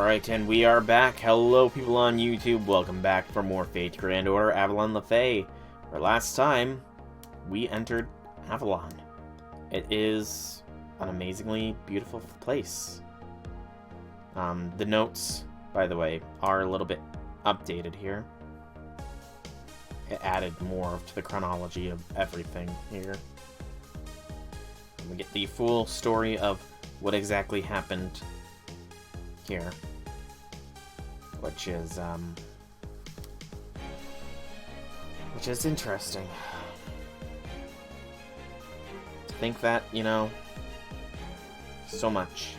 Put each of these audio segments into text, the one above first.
Alright, and we are back. Hello, people on YouTube. Welcome back for more Fate Grand Order Avalon the Fae. Where last time, we entered Avalon. It is an amazingly beautiful place. The notes, by the way, are a little bit updated here. It added more to the chronology of everything here. We get the full story of what exactly happened here, which is interesting. To think that, you know, so much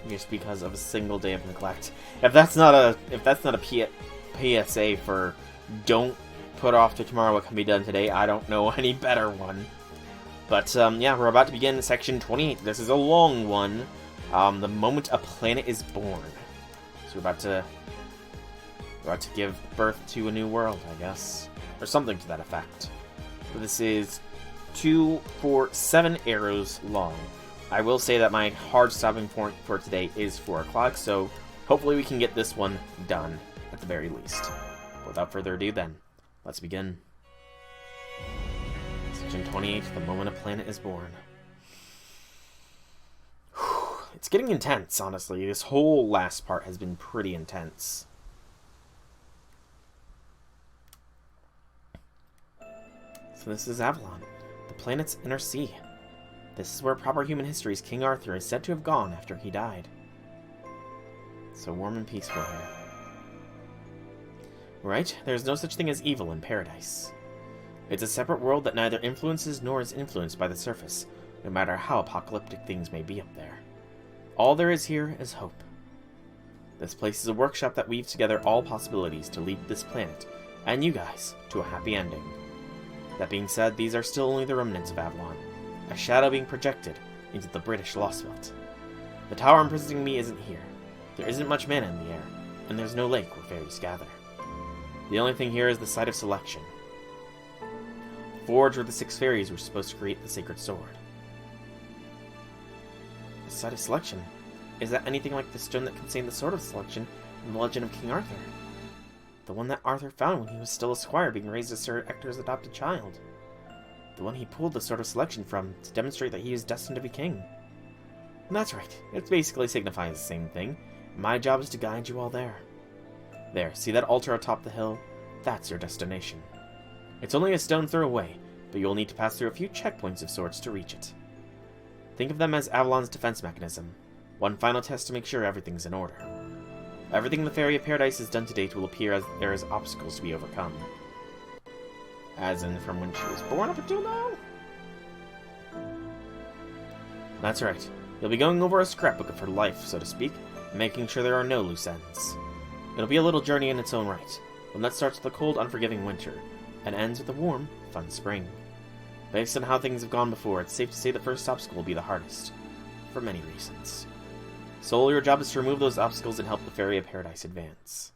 just because of a single day of neglect. If that's not a PSA for don't put off to tomorrow what can be done today, I don't know any better one. But yeah, we're about to begin section 28. This is a long one. The moment a planet is born. So we're about to give birth to a new world, I guess. Or something to that effect. So this is 2, 4, 7 arrows long. I will say that my hard stopping point for today is 4 o'clock, so hopefully we can get this one done, at the very least. Without further ado then, let's begin. Section 28, the moment a planet is born. It's getting intense, honestly. This whole last part has been pretty intense. So this is Avalon, the planet's inner sea. This is where proper human history's King Arthur is said to have gone after he died. So warm and peaceful here. Right? There is no such thing as evil in paradise. It's a separate world that neither influences nor is influenced by the surface, no matter how apocalyptic things may be up there. All there is here is hope. This place is a workshop that weaves together all possibilities to lead this planet, and you guys, to a happy ending. That being said, these are still only the remnants of Avalon, a shadow being projected into the British Lostbelt. The tower imprisoning me isn't here. There isn't much mana in the air, and there's no lake where fairies gather. The only thing here is the site of selection. Forge where the 6 fairies were supposed to create the sacred sword. The site of selection? Is that anything like the stone that contained the sword of selection in the legend of King Arthur? The one that Arthur found when he was still a squire being raised as Sir Ector's adopted child. The one he pulled the sword of selection from to demonstrate that he is destined to be king. And that's right, it basically signifies the same thing. My job is to guide you all there. There, see that altar atop the hill? That's your destination. It's only a stone throw away, but you'll need to pass through a few checkpoints of sorts to reach it. Think of them as Avalon's defense mechanism. One final test to make sure everything's in order. Everything in the Faerie Paradise has done to date will appear as there is obstacles to be overcome. As in from when she was born up until now? That's right. You'll be going over a scrapbook of her life, so to speak, and making sure there are no loose ends. It'll be a little journey in its own right, one that starts with a cold, unforgiving winter, and ends with a warm, fun spring. Based on how things have gone before, it's safe to say the first obstacle will be the hardest, for many reasons. So your job is to remove those obstacles and help the Faerie Paradise advance.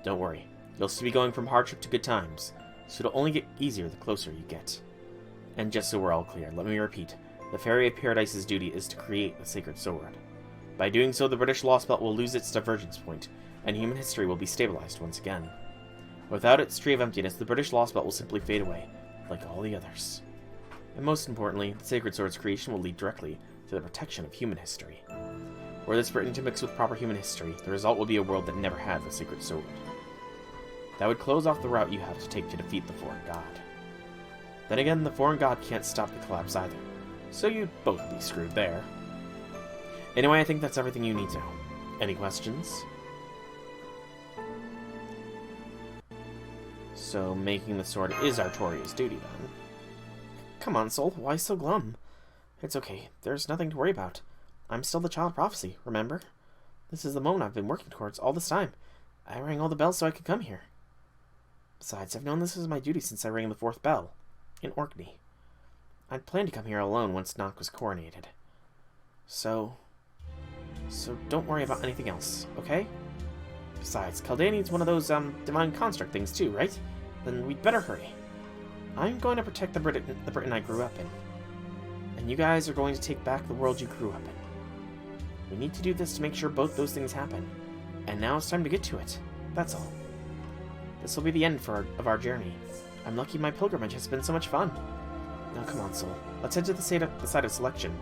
Don't worry, you'll still be going from hardship to good times, so it'll only get easier the closer you get. And just so we're all clear, let me repeat, the Faerie Paradise's duty is to create the sacred sword. By doing so, the British Lostbelt will lose its divergence point, and human history will be stabilized once again. Without its tree of emptiness, the British Lostbelt will simply fade away, like all the others. And most importantly, the sacred sword's creation will lead directly to the protection of human history. Were this written to mix with proper human history, the result will be a world that never had the sacred sword. That would close off the route you have to take to defeat the foreign god. Then again, the foreign god can't stop the collapse either, so you'd both be screwed there. Anyway, I think that's everything you need to know. Any questions? So, making the sword is Artoria's duty, then. Come on, Soul, why so glum? It's okay, there's nothing to worry about. I'm still the child prophecy, remember? This is the moment I've been working towards all this time. I rang all the bells so I could come here. Besides, I've known this was my duty since I rang the 4th bell, in Orkney. I'd planned to come here alone once Nock was coronated. So don't worry about anything else, okay? Besides, Kaldea needs one of those, divine construct things too, right? Then we'd better hurry. I'm going to protect the Britain I grew up in. And you guys are going to take back the world you grew up in. We need to do this to make sure both those things happen. And now it's time to get to it. That's all. This will be the end of our journey. I'm lucky my pilgrimage has been so much fun. Now come on, Soul. Let's head to the site of selection.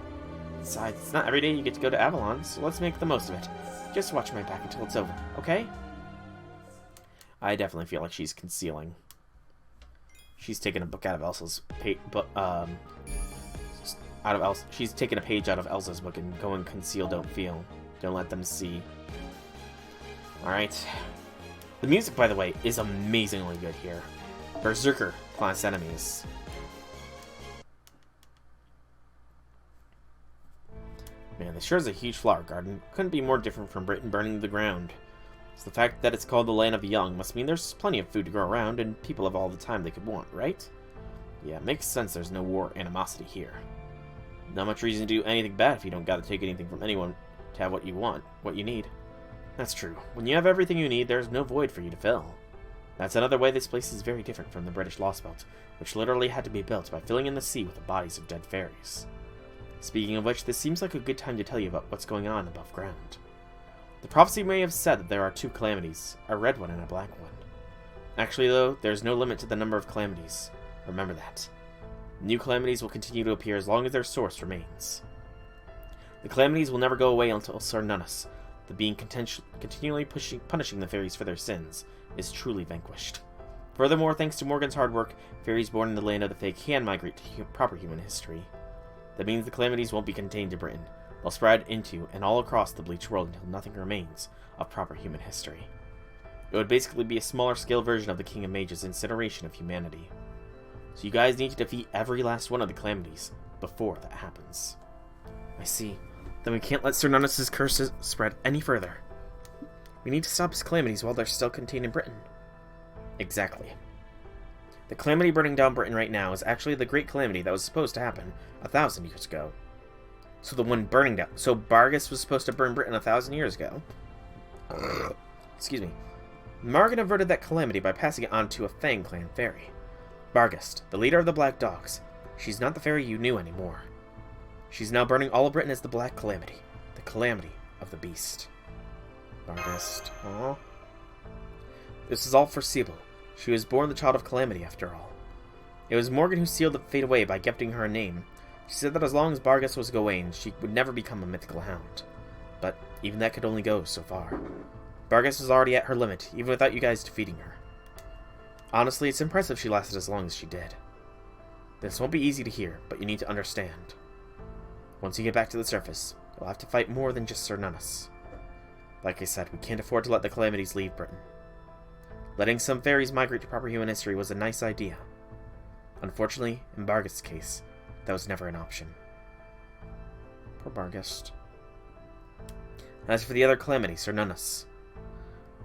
Besides, it's not every day you get to go to Avalon, so let's make the most of it. Just watch my back until it's over, okay? I definitely feel like she's concealing. She's taking a book out of Elsa's she's taking a page out of Elsa's book and going conceal, don't feel. Don't let them see. Alright. The music, by the way, is amazingly good here. Berserker class enemies. Man, this sure is a huge flower garden. Couldn't be more different from Britain burning to the ground. So the fact that it's called the Land of the Young must mean there's plenty of food to grow around and people have all the time they could want, right? Yeah, it makes sense there's no war animosity here. Not much reason to do anything bad if you don't gotta take anything from anyone to have what you want, what you need. That's true. When you have everything you need, there's no void for you to fill. That's another way this place is very different from the British Lostbelt, which literally had to be built by filling in the sea with the bodies of dead fairies. Speaking of which, this seems like a good time to tell you about what's going on above ground. The prophecy may have said that there are 2 calamities, a red one and a black one. Actually though, there's no limit to the number of calamities. Remember that. New calamities will continue to appear as long as their source remains. The calamities will never go away until Sir Nunus, the being continually punishing the fairies for their sins, is truly vanquished. Furthermore, thanks to Morgan's hard work, fairies born in the land of the Fae can migrate to proper human history. That means the calamities won't be contained to Britain. They'll spread into and all across the Bleached World until nothing remains of proper human history. It would basically be a smaller scale version of the King of Mage's incineration of humanity. So you guys need to defeat every last one of the calamities before that happens. I see. Then we can't let Sir Nunus' curses spread any further. We need to stop his calamities while they're still contained in Britain. Exactly. The calamity burning down Britain right now is actually the great calamity that was supposed to happen 1,000 years ago. So the one burning down. So Bargus was supposed to burn Britain 1,000 years ago. Excuse me. Morgan averted that calamity by passing it on to a Fang clan fairy. Bargast, the leader of the Black Dogs. She's not the fairy you knew anymore. She's now burning all of Britain as the Black Calamity. The calamity of the beast. Bargast. Aww. This is all foreseeable. She was born the child of calamity, after all. It was Morgan who sealed the fate away by gifting her a name. She said that as long as Bargus was Gawain, she would never become a mythical hound. But even that could only go so far. Bargus was already at her limit, even without you guys defeating her. Honestly, it's impressive she lasted as long as she did. This won't be easy to hear, but you need to understand. Once you get back to the surface, you'll have to fight more than just Sir Nunus. Like I said, we can't afford to let the calamities leave Britain. Letting some fairies migrate to proper human history was a nice idea. Unfortunately, in Bargast's case, that was never an option. Poor Bargast. As for the other calamity, Sir Nunus,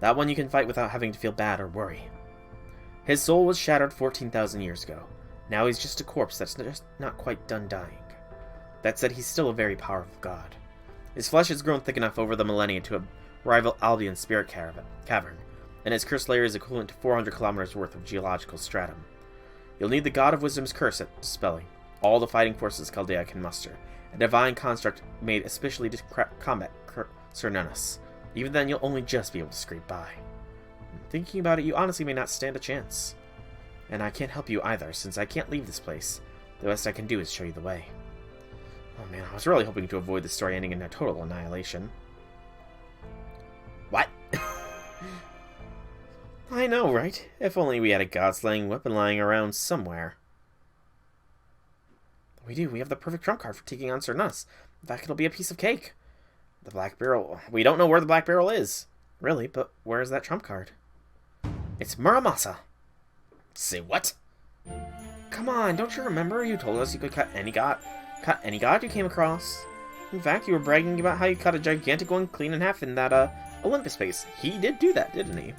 that one you can fight without having to feel bad or worry. His soul was shattered 14,000 years ago. Now he's just a corpse that's just not quite done dying. That said, he's still a very powerful god. His flesh has grown thick enough over the millennia to rival Albion's spirit cavern, and his curse layer is equivalent to 400 kilometers worth of geological stratum. You'll need the God of Wisdom's curse at dispelling all the fighting forces Chaldea can muster, a divine construct made especially to combat Sir Nunus. Even then, you'll only just be able to scrape by. Thinking about it, you honestly may not stand a chance. And I can't help you either, since I can't leave this place. The best I can do is show you the way. Oh man, I was really hoping to avoid the story ending in a total annihilation. What? I know, right? If only we had a god-slaying weapon lying around somewhere. We do. We have the perfect trump card for taking on Sir Nunus. In fact, it'll be a piece of cake. The Black Barrel. We don't know where the Black Barrel is. Really, but where is that trump card? It's Muramasa. Say what? Come on, don't you remember? You told us you could cut any god you came across. In fact, you were bragging about how you cut a gigantic one clean in half in that, Olympus base. He did do that, didn't he?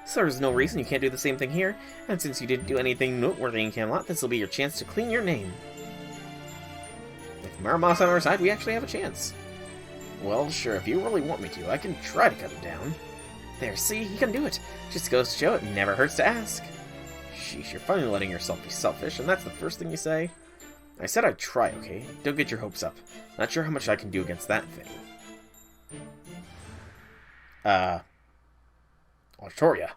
So there's no reason you can't do the same thing here, and since you didn't do anything noteworthy in Camelot, this will be your chance to clean your name. With Muramasa on our side, we actually have a chance. Well, sure, if you really want me to, I can try to cut him down. There, see, he can do it. Just goes to show it never hurts to ask. Sheesh, you're finally letting yourself be selfish, and that's the first thing you say? I said I'd try, okay? Don't get your hopes up. Not sure how much I can do against that thing. Artoria.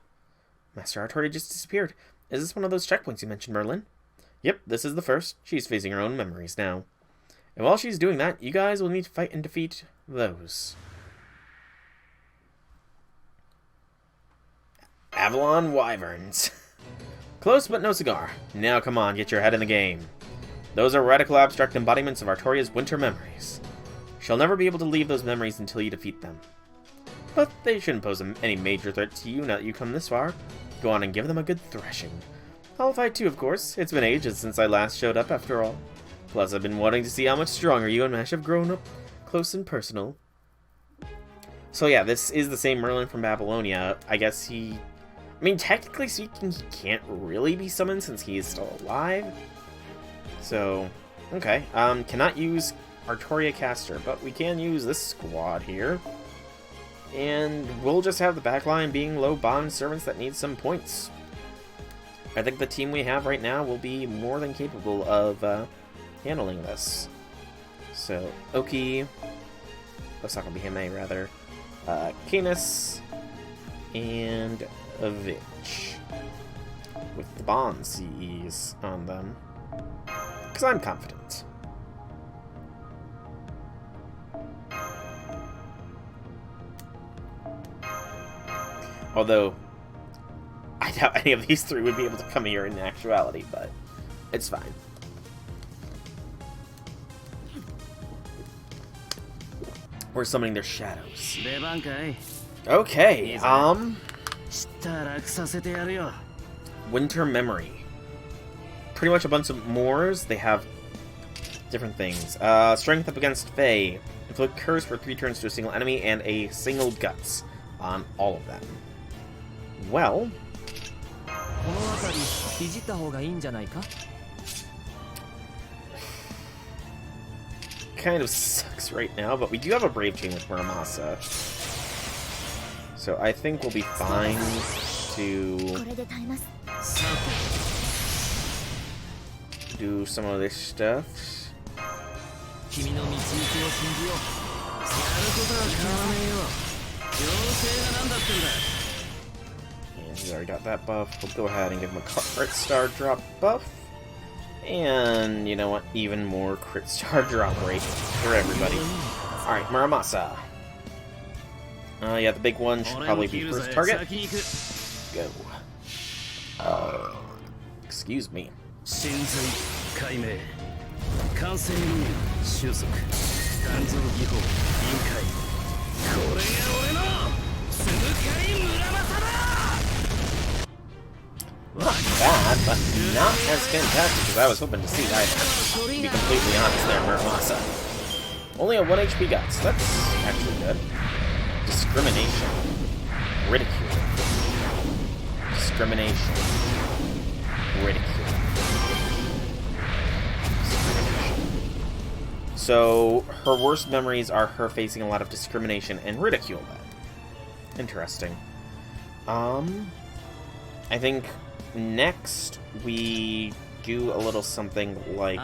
Master Artoria just disappeared. Is this one of those checkpoints you mentioned, Merlin? Yep, this is the first. She's facing her own memories now. And while she's doing that, you guys will need to fight and defeat those. Avalon Wyverns. Close but no cigar. Now come on, get your head in the game. Those are radical abstract embodiments of Artoria's winter memories. She'll never be able to leave those memories until you defeat them. But they shouldn't pose any major threat to you now that you come this far. Go on and give them a good thrashing. I'll fight too, of course. It's been ages since I last showed up, after all. Plus, I've been wanting to see how much stronger you and Mash have grown up close and personal. So yeah, this is the same Merlin from Babylonia. I guess he... I mean, technically speaking, he can't really be summoned since he is still alive. So, okay. Cannot use Artoria Caster, but we can use this squad here. And we'll just have the backline being low bond servants that need some points. I think the team we have right now will be more than capable of handling this. So, Oki, Osaka Bihime rather, Canis, and Vich. With the bond CEs on them. Because I'm confident. Although, I doubt any of these three would be able to come here in actuality, but it's fine. We're summoning their shadows. Okay, Winter Memory. Pretty much a bunch of Moors. They have different things. Strength up against Fae. Inflict curse for 3 turns to a single enemy and a single guts on all of them. Well, kind of sucks right now, but we do have a Brave Chain with Muramasa. So I think we'll be fine to do some of this stuff. And he's already got that buff. We'll go ahead and give him a crit star drop buff. And, you know what, even more crit star drop rate for everybody. Alright, Muramasa. Yeah, the big one should probably be first target. Go. Excuse me. Not bad, but not as fantastic as I was hoping to see either. To be completely honest there, Muramasa. Only a 1 HP guts. That's actually good. Discrimination. Ridicule. Discrimination. Ridicule. Discrimination. So, her worst memories are her facing a lot of discrimination and ridicule then. Interesting. I think next we do a little something like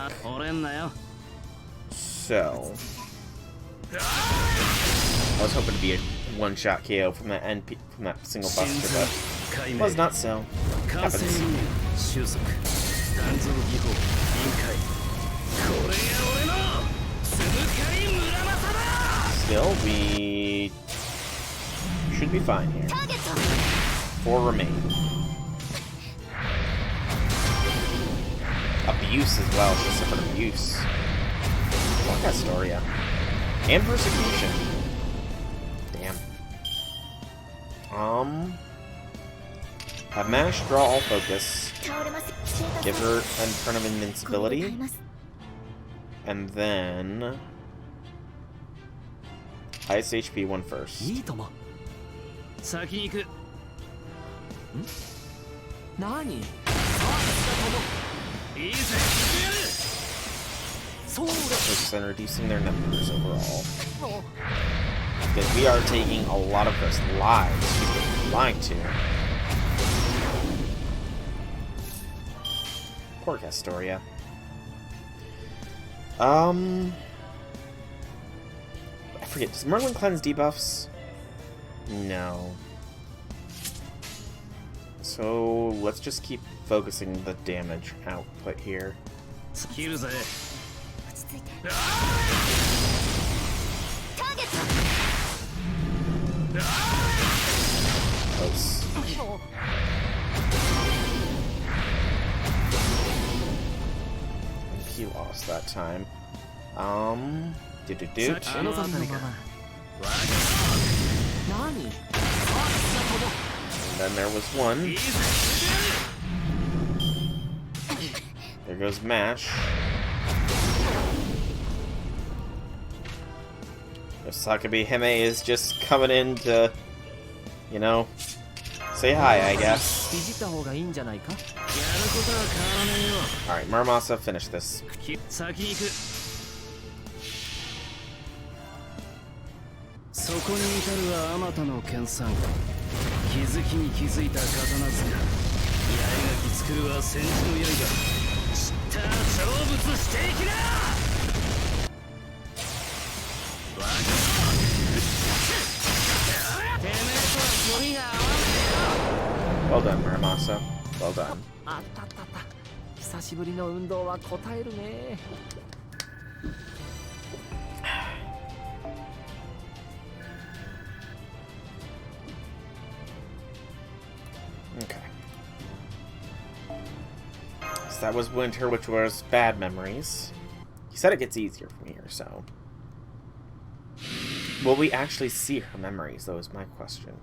so. I was hoping to be a one-shot KO from that from that single buster, but was not so. Happens. Still, we should be fine here. 4 remain. Abuse as well. She suffered abuse. Fuck Astoria. And persecution. Damn. Have Mash draw all focus. Give her a turn of invincibility. And then highest HP one first. Focus on reducing their numbers overall. Because we are taking a lot of those lives she's getting lied to. Poor Castoria. I forget, does Merlin cleanse debuffs? No. So, let's just keep focusing the damage output here. Close. He lost that time. And then there was one. There goes Mash. Sakabe Hime is just coming in to, you know, say hi, I guess. Alright, Muramasa, finish this. Well done, Muramasa. Well done. Okay. So that was winter, which was bad memories. He said it gets easier from here, so... Will we actually see her memories, though, is my question.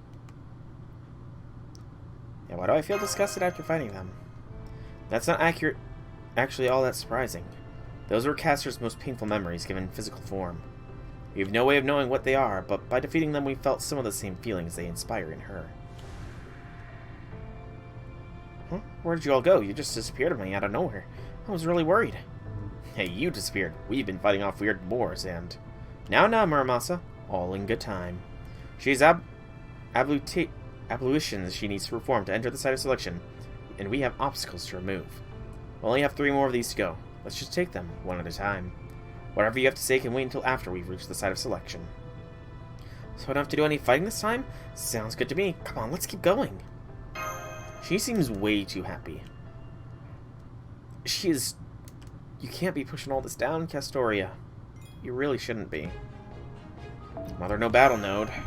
Yeah, why do I feel disgusted after fighting them? That's not accurate. Actually, all that surprising. Those were Castor's most painful memories given physical form. We have no way of knowing what they are, but by defeating them we felt some of the same feelings they inspire in her. Huh? Where did you all go? You just disappeared on me out of nowhere. I was really worried. Hey, you disappeared. We've been fighting off weird boars, and... Now, Muramasa. All in good time. She has ablutions she needs to perform to enter the site of selection, and we have obstacles to remove. We only have 3 more of these to go. Let's just take them, one at a time. Whatever you have to say can wait until after we've reached the site of selection. So I don't have to do any fighting this time? Sounds good to me. Come on, let's keep going. She seems way too happy. She is... You can't be pushing all this down, Castoria. You really shouldn't be. Mother, no battle node. I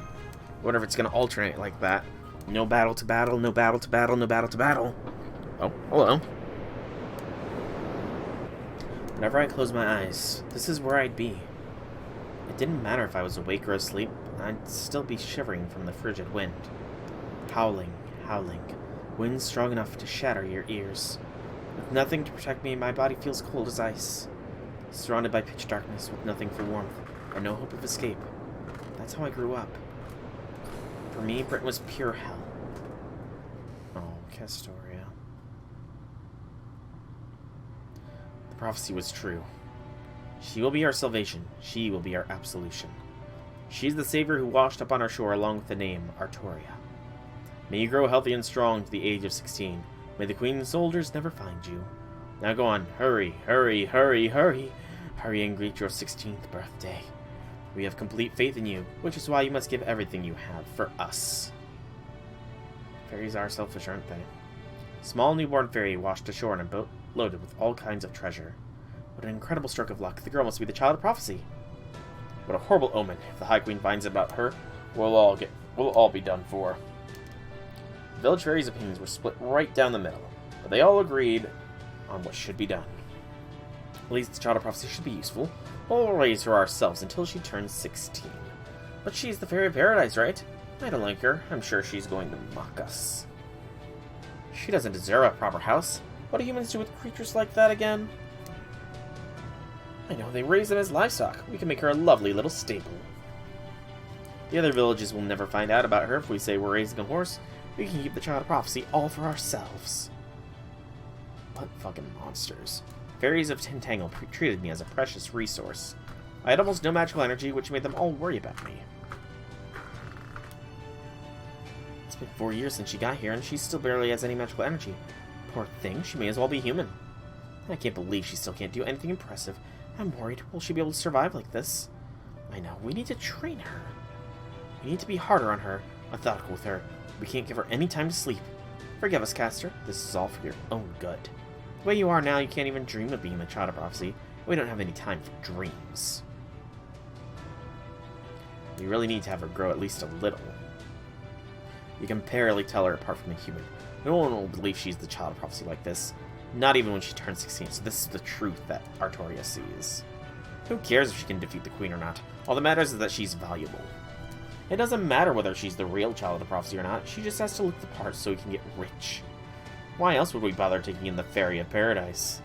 wonder if it's going to alternate like that. No battle to battle, no battle to battle, no battle to battle. Oh, hello. Whenever I close my eyes, this is where I'd be. It didn't matter if I was awake or asleep, I'd still be shivering from the frigid wind. Howling, howling. Wind strong enough to shatter your ears. With nothing to protect me, my body feels cold as ice. Surrounded by pitch darkness with nothing for warmth, and no hope of escape. That's how I grew up. For me, Britain was pure hell. Oh, Castoria. The prophecy was true. She will be our salvation. She will be our absolution. She's the savior who washed up on our shore along with the name Artoria. May you grow healthy and strong to the age of 16. May the Queen's soldiers never find you. Now go on. Hurry, hurry, hurry, hurry. Hurry and greet your 16th birthday. We have complete faith in you, which is why you must give everything you have for us. Fairies are selfish, aren't they? Small newborn fairy washed ashore in a boat loaded with all kinds of treasure. What an incredible stroke of luck. The girl must be the child of prophecy. What a horrible omen. If the High Queen finds out about her, we'll all be done for. The village fairies' opinions were split right down the middle, but they all agreed on what should be done. At least the child of prophecy should be useful. We'll raise her ourselves until she turns 16. But she's the fairy of paradise, right? I don't like her. I'm sure she's going to mock us. She doesn't deserve a proper house. What do humans do with creatures like that again? I know, they raise them as livestock. We can make her a lovely little stable. The other villages will never find out about her if we say we're raising a horse. We can keep the child of prophecy all for ourselves. What fucking monsters. Fairies of Tintangle treated me as a precious resource. I had almost no magical energy, which made them all worry about me. It's been 4 years since she got here, and she still barely has any magical energy. Poor thing, she may as well be human. I can't believe she still can't do anything impressive. I'm worried. Will she be able to survive like this? I know. We need to train her. We need to be harder on her, methodical with her. We can't give her any time to sleep. Forgive us, Castor. This is all for your own good. The way you are now, you can't even dream of being the child of prophecy. We don't have any time for dreams. We really need to have her grow at least a little. You can barely tell her apart from a human. No one will believe she's the child of prophecy like this. Not even when she turns 16, so this is the truth that Artoria sees. Who cares if she can defeat the queen or not? All that matters is that she's valuable. It doesn't matter whether she's the real child of the prophecy or not, she just has to look the part so we can get rich. Why else would we bother taking in the Faerie of Paradise?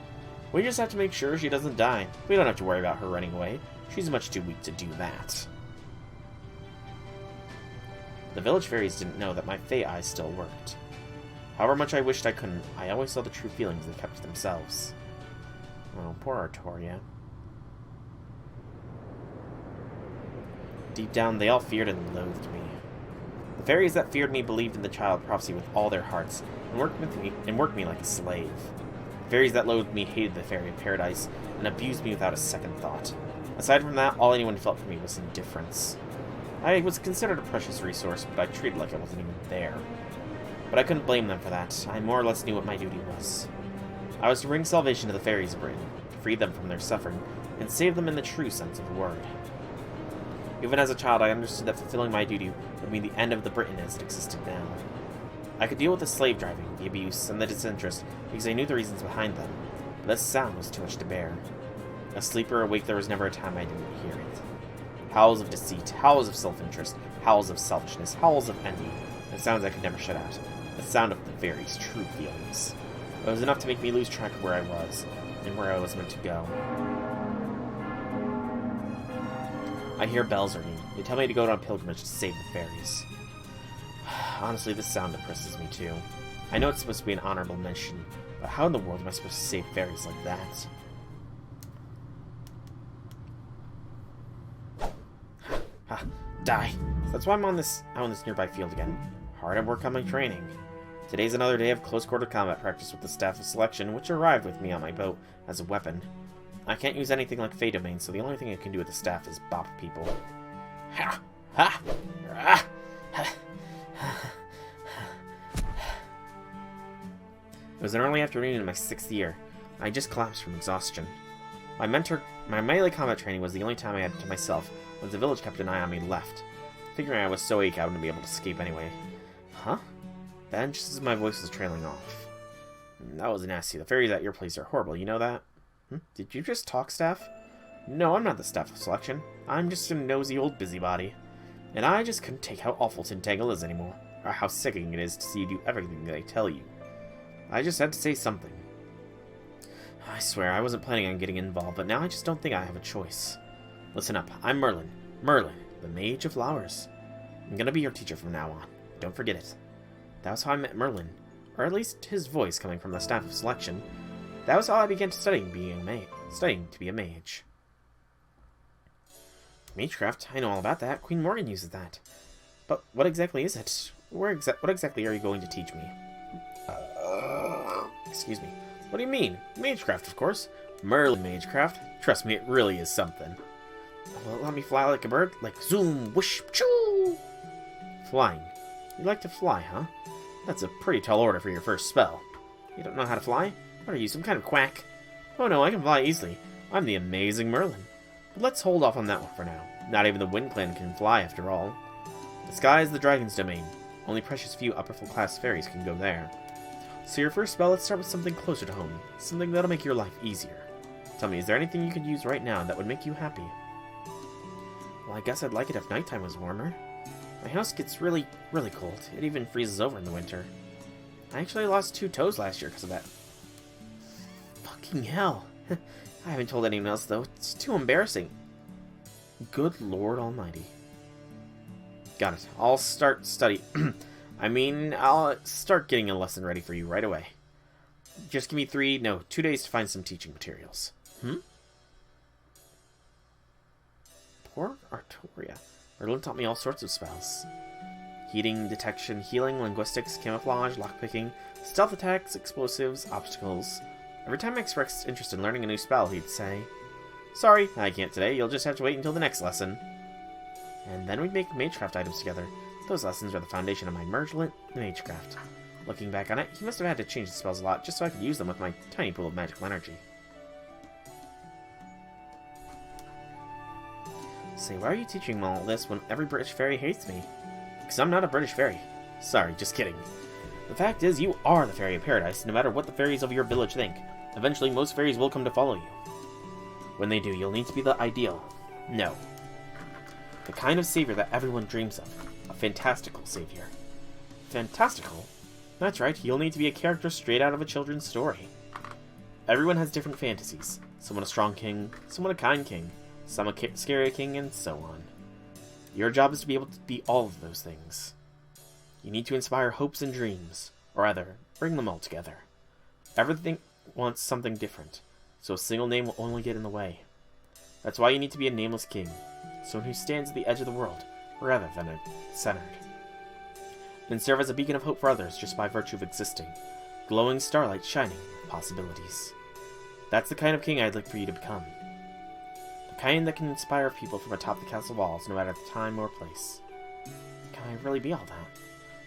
We just have to make sure she doesn't die. We don't have to worry about her running away. She's much too weak to do that. The village fairies didn't know that my Fae eyes still worked. However much I wished I couldn't, I always saw the true feelings they kept to themselves. Oh, poor Artoria. Deep down, they all feared and loathed me. The fairies that feared me believed in the child prophecy with all their hearts, and worked me like a slave. The fairies that loathed me hated the Faerie of Paradise, and abused me without a second thought. Aside from that, all anyone felt for me was indifference. I was considered a precious resource, but I treated like I wasn't even there. But I couldn't blame them for that. I more or less knew what my duty was. I was to bring salvation to the Faeries of Britain, free them from their suffering, and save them in the true sense of the word. Even as a child, I understood that fulfilling my duty would mean the end of the Britain as it existed now. I could deal with the slave driving, the abuse, and the disinterest because I knew the reasons behind them, but this sound was too much to bear. Asleep or awake, there was never a time I didn't hear it. Howls of deceit, howls of self-interest, howls of selfishness, howls of envy, and sounds I could never shut out. The sound of the fairies' true feelings. It was enough to make me lose track of where I was, and where I was meant to go. I hear bells ringing. They tell me to go on a pilgrimage to save the fairies. Honestly, this sound impresses me too. I know it's supposed to be an honorable mission, but how in the world am I supposed to save fairies like that? Ha! Die! So that's why I'm out on this nearby field again. Hard at work on my training. Today's another day of close-quarter combat practice with the Staff of Selection, which arrived with me on my boat as a weapon. I can't use anything like Fey Domain, so the only thing I can do with the staff is bop people. Ha! Ha! Ha! Ha! It was an early afternoon in my 6th year. I just collapsed from exhaustion. My melee combat training was the only time I had to myself, when the village kept an eye on me left. Figuring I was so weak I wouldn't be able to escape anyway. Huh? Then, just as my voice was trailing off. That was nasty. The fairies at your place are horrible, you know that? Did you just talk, Staff? No, I'm not the Staff of Selection. I'm just a nosy old busybody. And I just couldn't take how awful Tintangle is anymore, or how sickening it is to see you do everything that I tell you. I just had to say something. I swear, I wasn't planning on getting involved, but now I just don't think I have a choice. Listen up, I'm Merlin. Merlin, the Mage of Flowers. I'm gonna be your teacher from now on. Don't forget it. That was how I met Merlin, or at least his voice coming from the Staff of Selection. That was how I began studying to be a mage. Magecraft? I know all about that. Queen Morgan uses that. But what exactly is it? What exactly are you going to teach me? Excuse me. What do you mean? Magecraft, of course. Merlin Magecraft. Trust me, it really is something. Will it let me fly like a bird? Like zoom, whoosh, choo! Flying. You like to fly, huh? That's a pretty tall order for your first spell. You don't know how to fly? What are you, some kind of quack? Oh no, I can fly easily. I'm the amazing Merlin. But let's hold off on that one for now. Not even the Wind Clan can fly, after all. The sky is the dragon's domain. Only precious few upper-class fairies can go there. So your first spell, let's start with something closer to home. Something that'll make your life easier. Tell me, is there anything you could use right now that would make you happy? Well, I guess I'd like it if nighttime was warmer. My house gets really, really cold. It even freezes over in the winter. I actually lost 2 toes last year because of that. Fucking hell. I haven't told anyone else, though. It's too embarrassing. Good Lord Almighty. Got it. I'll start I'll start getting a lesson ready for you right away. Just give me 2 days to find some teaching materials. Poor Artoria. Merlin taught me all sorts of spells. Heating, detection, healing, linguistics, camouflage, lockpicking, stealth attacks, explosives, obstacles. Every time I expressed interest in learning a new spell, he'd say, Sorry, I can't today. You'll just have to wait until the next lesson. And then we make magecraft items together. Those lessons are the foundation of my merged magecraft. Looking back on it, he must have had to change the spells a lot just so I could use them with my tiny pool of magical energy. Say, why are you teaching me all this when every British fairy hates me? Because I'm not a British fairy. Sorry, just kidding. The fact is, you are the fairy of paradise, no matter what the fairies of your village think. Eventually, most fairies will come to follow you. When they do, you'll need to be the ideal. No. The kind of savior that everyone dreams of. A fantastical savior. Fantastical? That's right, you'll need to be a character straight out of a children's story. Everyone has different fantasies. Someone a strong king, someone a kind king, some a scary king, and so on. Your job is to be able to be all of those things. You need to inspire hopes and dreams, or rather, bring them all together. Everything wants something different, so a single name will only get in the way. That's why you need to be a nameless king, someone who stands at the edge of the world, rather than centered. And serve as a beacon of hope for others just by virtue of existing, glowing starlight shining with possibilities. That's the kind of king I'd like for you to become. The kind that can inspire people from atop the castle walls no matter the time or place. Can I really be all that?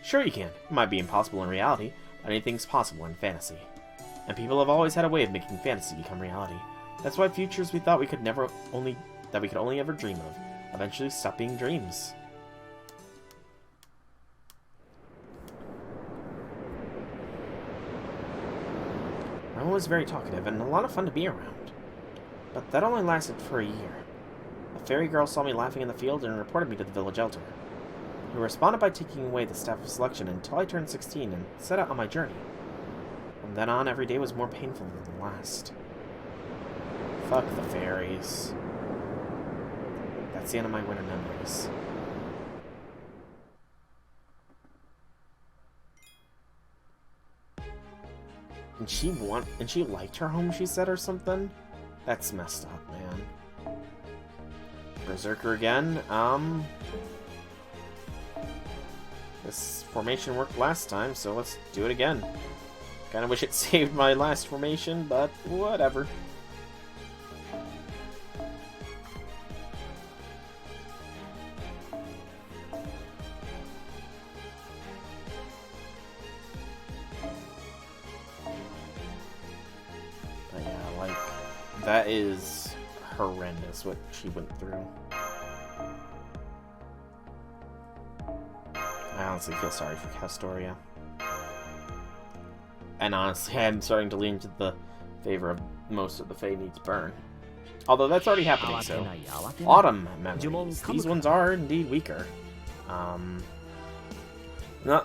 Sure you can. It might be impossible in reality, but anything's possible in fantasy. And people have always had a way of making fantasy become reality. That's why futures we thought we could only ever dream of eventually stop being dreams. Mama was very talkative and a lot of fun to be around. But that only lasted for a year. A fairy girl saw me laughing in the field and reported me to the village elder, who responded by taking away the staff of selection until I turned 16 and set out on my journey. From then on, every day was more painful than the last. Fuck the fairies. That's the end of my winter memories. And she liked her home, she said, or something? That's messed up, man. Berserker again. This formation worked last time, so let's do it again. Kinda wish it saved my last formation, but whatever. But yeah, like, that is horrendous what she went through. I honestly feel sorry for Castoria. And honestly, I'm starting to lean to the favor of most of the Fae needs burn. Although that's already happening, so... Autumn memories. These ones are indeed weaker. Not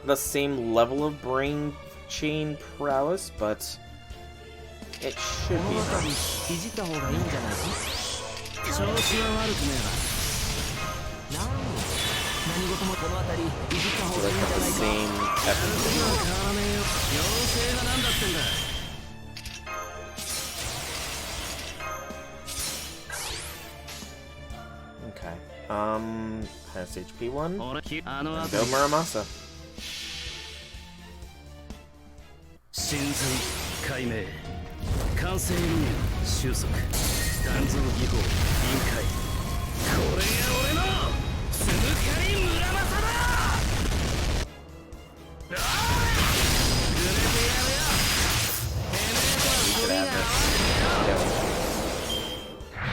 the same level of brain chain prowess, but... it should be enough. So they have the same okay. Has HP 1. And go Muramasa.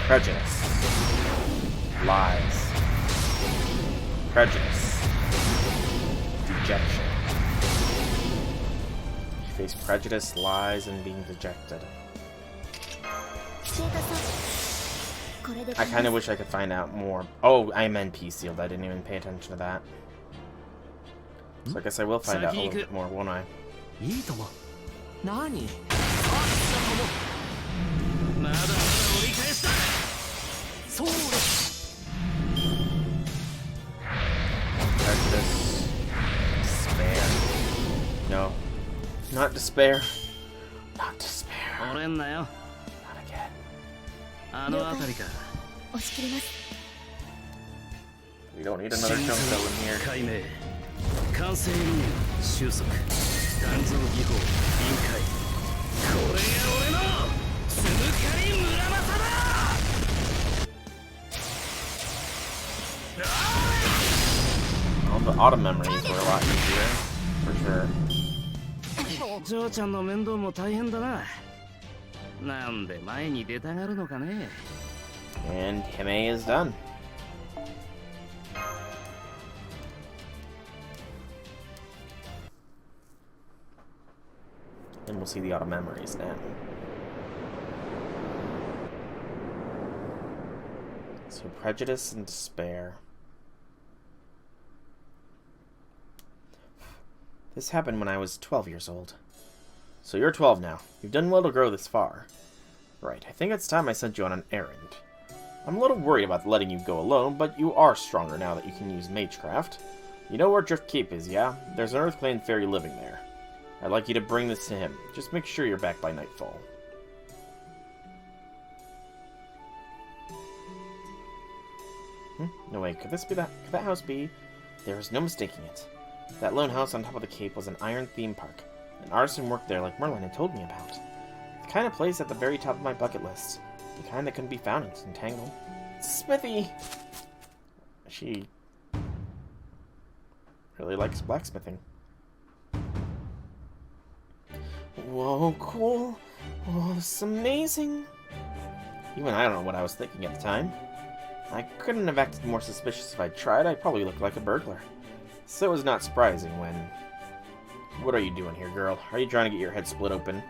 Prejudice. Lies. Prejudice. Dejection. You face prejudice, lies, and being dejected. I kind of wish I could find out more. Oh, I meant P-sealed. I didn't even pay attention to that. So I guess I will find out a little bit more, won't I? Prejudice. Despair. No. Not despair. Not despair. Not again. We don't need another Junko in here. Well, the auto memories were a lot easier, for sure. 嬢ちゃんの面倒も大変だな。なんで前に出たがるのかね。And Hime is done. And we'll see the auto memories now. So prejudice and despair. This happened when I was 12 years old. So you're 12 now. You've done well to grow this far. Right, I think it's time I sent you on an errand. I'm a little worried about letting you go alone, but you are stronger now that you can use Magecraft. You know where Drift Cape is, yeah? There's an Earth Clan fairy living there. I'd like you to bring this to him. Just make sure you're back by nightfall. No way, could that house be? There is no mistaking it. That lone house on top of the cape was an iron theme park. An artisan worked there like Merlin had told me about. The kind of place at the very top of my bucket list. The kind that couldn't be found in Tintangle. Smithy! She really likes blacksmithing. Whoa, cool. Oh, this is amazing. Even I don't know what I was thinking at the time. I couldn't have acted more suspicious if I'd tried. I probably looked like a burglar. So it was not surprising when... What are you doing here, girl? Are you trying to get your head split open?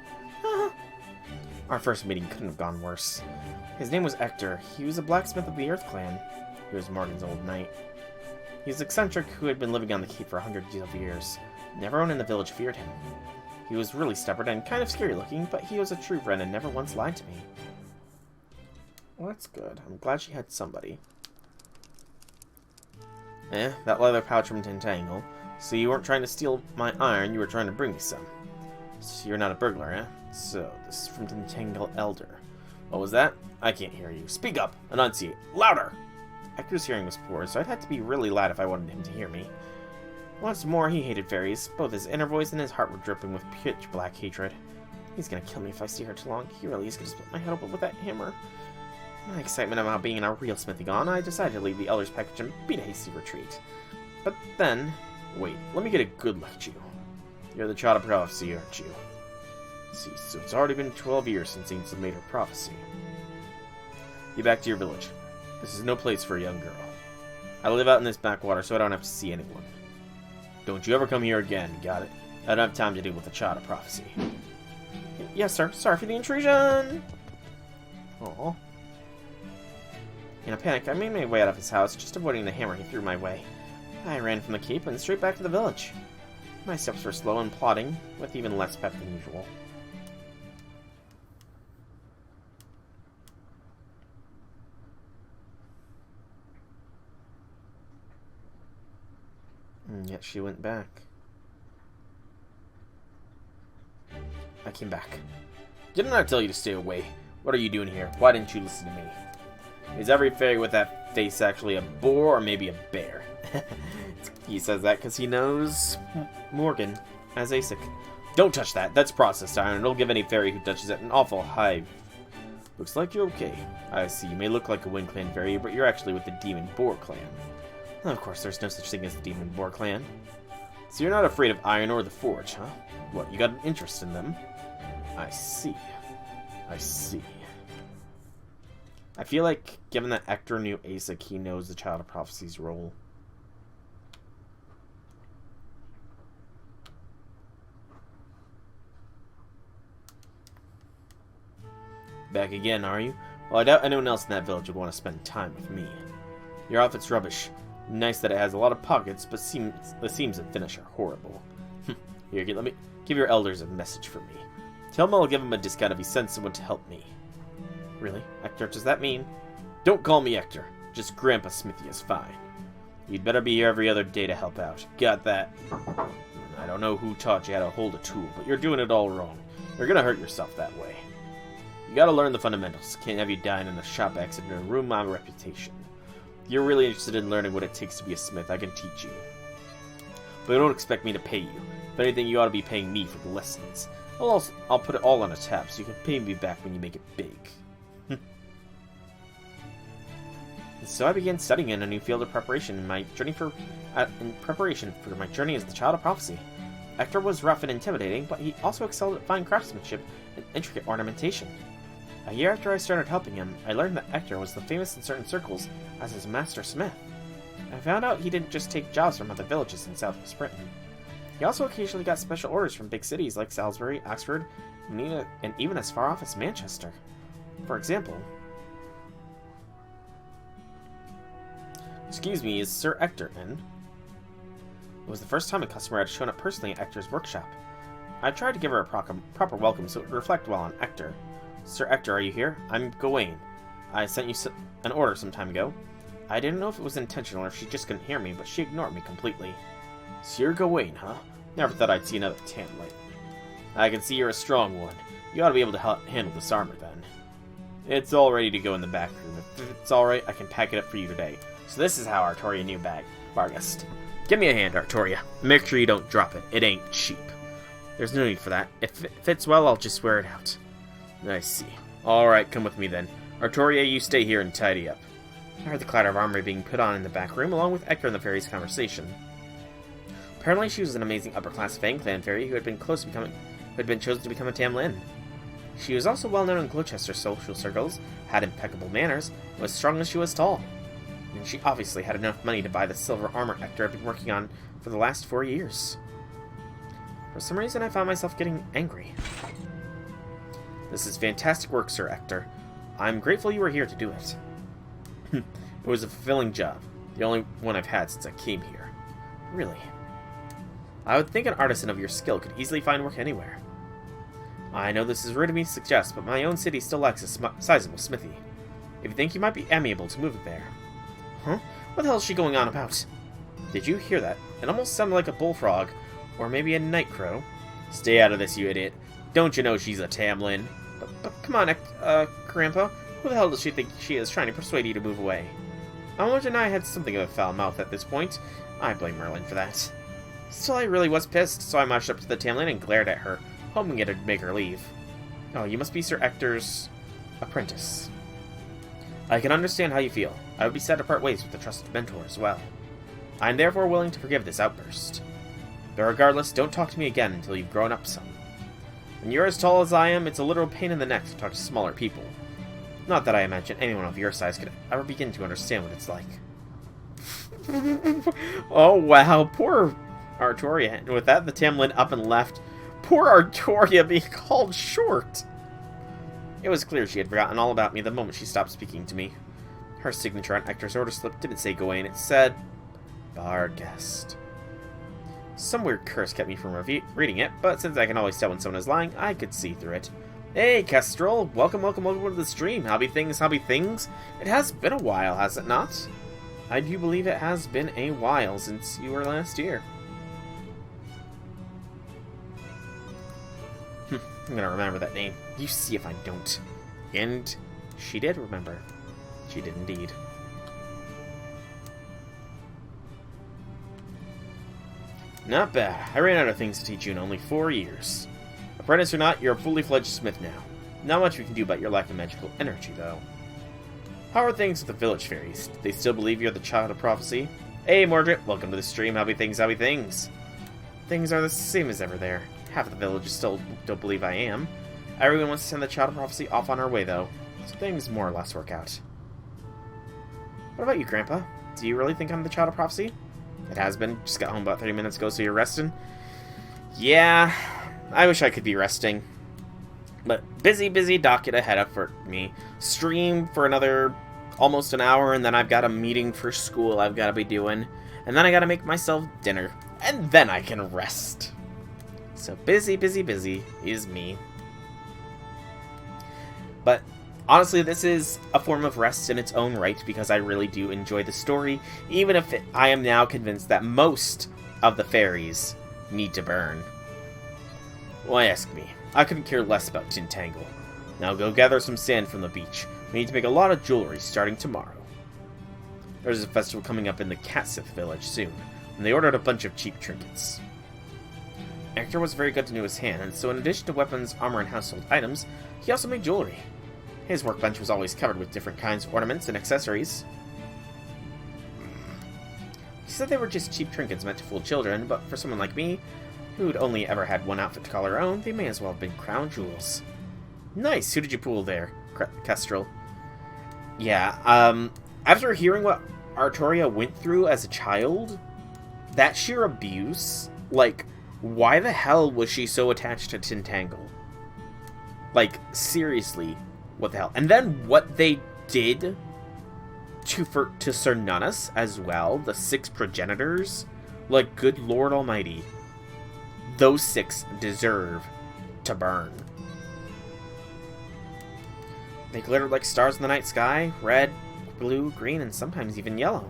Our first meeting couldn't have gone worse. His name was Hector. He was a blacksmith of the Earth Clan. He was Morgan's old knight. He was eccentric who had been living on the keep for hundreds of years. Everyone in the village feared him. He was really stubborn and kind of scary looking, but he was a true friend and never once lied to me. Well, that's good. I'm glad she had somebody. That leather pouch from Tintangle. So you weren't trying to steal my iron, you were trying to bring me some. So you're not a burglar, eh? So, this is from Tintangle Elder. What was that? I can't hear you. Speak up! Enunciate! Louder! Hector's hearing was poor, so I'd have to be really loud if I wanted him to hear me. Once more, he hated fairies. Both his inner voice and his heart were dripping with pitch-black hatred. He's gonna kill me if I stay here too long. He really is gonna split my head open with that hammer. My excitement about being in a real smithy gone, I decided to leave the Elder's package and beat a hasty retreat. But then... Wait, let me get a good look at you. You're the child of prophecy, aren't you? See, so it's already been 12 years since Ainsley made her prophecy. Get back to your village. This is no place for a young girl. I live out in this backwater, so I don't have to see anyone. Don't you ever come here again, got it? I don't have time to deal with a child of prophecy. Yes, sir. Sorry for the intrusion! Aww. In a panic, I made my way out of his house, just avoiding the hammer he threw my way. I ran from the keep and straight back to the village. My steps were slow and plodding, with even less pep than usual. And yet she went back. I came back. Didn't I tell you to stay away? What are you doing here? Why didn't you listen to me? Is every fairy with that face actually a boar or maybe a bear? He says that because he knows Morgan as ASIC. Don't touch that. That's processed iron. It'll give any fairy who touches it an awful high. Looks like you're okay. I see. You may look like a Wind Clan fairy, but you're actually with the Demon Boar Clan. Of course, there's no such thing as the Demon Boar Clan. So you're not afraid of iron or the forge, huh? What, you got an interest in them? I see. I see. I feel like, given that Hector knew ASIC, he knows the Child of Prophecy's role. Back again, are you? Well, I doubt anyone else in that village would want to spend time with me. Your outfit's rubbish. Nice that it has a lot of pockets, but the seams and finish are horrible. Here, let me give your elders a message for me. Tell him I'll give him a discount if he sends someone to help me. Really? Hector, does that mean? Don't call me Hector. Just Grandpa Smithy is fine. You'd better be here every other day to help out. Got that? I don't know who taught you how to hold a tool, but you're doing it all wrong. You're gonna hurt yourself that way. You gotta learn the fundamentals. Can't have you dying in a shop accident and ruin my reputation. If you're really interested in learning what it takes to be a smith, I can teach you. But don't expect me to pay you. If anything, you ought to be paying me for the lessons. I'll put it all on a tab, so you can pay me back when you make it big. So I began studying in a new field of preparation in my journey in preparation for my journey as the Child of Prophecy. Hector was rough and intimidating, but he also excelled at fine craftsmanship and intricate ornamentation. A year after I started helping him, I learned that Hector was famous in certain circles as his master smith. I found out he didn't just take jobs from other villages in southwest Britain. He also occasionally got special orders from big cities like Salisbury, Oxford, and even as far off as Manchester. For example... Excuse me, is Sir Hector in? It was the first time a customer had shown up personally at Hector's workshop. I tried to give her a proper welcome so it would reflect well on Hector. Sir Hector, are you here? I'm Gawain. I sent you an order some time ago. I didn't know if it was intentional or if she just couldn't hear me, but she ignored me completely. So you're Gawain, huh? Never thought I'd see another Tamlin. I can see you're a strong one. You ought to be able to handle this armor, then. It's all ready to go in the back room. If it's alright, I can pack it up for you today. So this is how Artoria knew Vargas. Give me a hand, Artoria. Make sure you don't drop it. It ain't cheap. There's no need for that. If it fits well, I'll just wear it out. I see. Alright, come with me then. Artoria, you stay here and tidy up. I heard the clatter of armor being put on in the back room, along with Hector and the fairy's conversation. Apparently she was an amazing upper-class Fang clan fairy who had been chosen to become a Tamlin. She was also well known in Gloucester social circles, had impeccable manners, and was strong as she was tall. And she obviously had enough money to buy the silver armor Hector had been working on for the last 4 years. For some reason, I found myself getting angry. This is fantastic work, Sir Hector. I'm grateful you were here to do it. It was a fulfilling job, the only one I've had since I came here. Really. I would think an artisan of your skill could easily find work anywhere. I know this is rude of me to suggest, but my own city still lacks a sizable smithy. If you think you might be amiable to move it there. Huh? What the hell is she going on about? Did you hear that? It almost sounded like a bullfrog, or maybe a night crow. Stay out of this, you idiot. Don't you know she's a Tamlin? But come on, Grandpa. Who the hell does she think she is trying to persuade you to move away? I imagine I had something of a foul mouth at this point. I blame Merlin for that. Still, I really was pissed, so I marched up to the Tamlin and glared at her, hoping it'd make her leave. Oh, you must be Sir Hector's apprentice. I can understand how you feel. I would be sad to part ways with a trusted mentor as well. I am therefore willing to forgive this outburst. But regardless, don't talk to me again until you've grown up some. When you're as tall as I am, it's a literal pain in the neck to talk to smaller people. Not that I imagine anyone of your size could ever begin to understand what it's like. Oh wow, poor Artoria. And with that, the Tamlin up and left. Poor Artoria being called short! It was clear she had forgotten all about me the moment she stopped speaking to me. Her signature on Hector's order slip didn't say Gawain, it said... Barghest. Some weird curse kept me from reading it, but since I can always tell when someone is lying, I could see through it. Hey, Kestrel! Welcome to the stream! Hobby things! It has been a while, has it not? I do believe it has been a while since you were last here. I'm gonna remember that name. You see if I don't. And she did remember. She did indeed. Not bad. I ran out of things to teach you in only 4 years. Apprentice or not, you're a fully fledged smith now. Not much we can do about your lack of magical energy, though. How are things with the village fairies? Do they still believe you're the Child of Prophecy? Hey, Mordred, welcome to the stream. Hobby things. Things are the same as ever there. Half of the village still don't believe I am. Everyone wants to send the Child of Prophecy off on her way, though. So things more or less work out. What about you, Grandpa? Do you really think I'm the Child of Prophecy? It has been. Just got home about 30 minutes ago, so you're resting? Yeah, I wish I could be resting. But busy docket ahead up for me. Stream for another almost an hour, and then I've got a meeting for school I've got to be doing. And then I got to make myself dinner. And then I can rest. So busy is me. But honestly, this is a form of rest in its own right because I really do enjoy the story, even if I am now convinced that most of the fairies need to burn. Why ask me? I couldn't care less about Tintangle. Now go gather some sand from the beach. We need to make a lot of jewelry starting tomorrow. There's a festival coming up in the Catsith village soon, and they ordered a bunch of cheap trinkets. Hector was very good to know his hand, and so in addition to weapons, armor, and household items, he also made jewelry. His workbench was always covered with different kinds of ornaments and accessories. She said they were just cheap trinkets meant to fool children, but for someone like me, who'd only ever had one outfit to call her own, they may as well have been crown jewels. Nice! Who did you pool there? Kestrel. Yeah, after hearing what Artoria went through as a child, that sheer abuse, like, why the hell was she so attached to Tintangle? Like, seriously, what the hell? And then what they did to Sir Nunus as well, the 6 progenitors, like, good lord almighty, those 6 deserve to burn. They glittered like stars in the night sky, red, blue, green, and sometimes even yellow.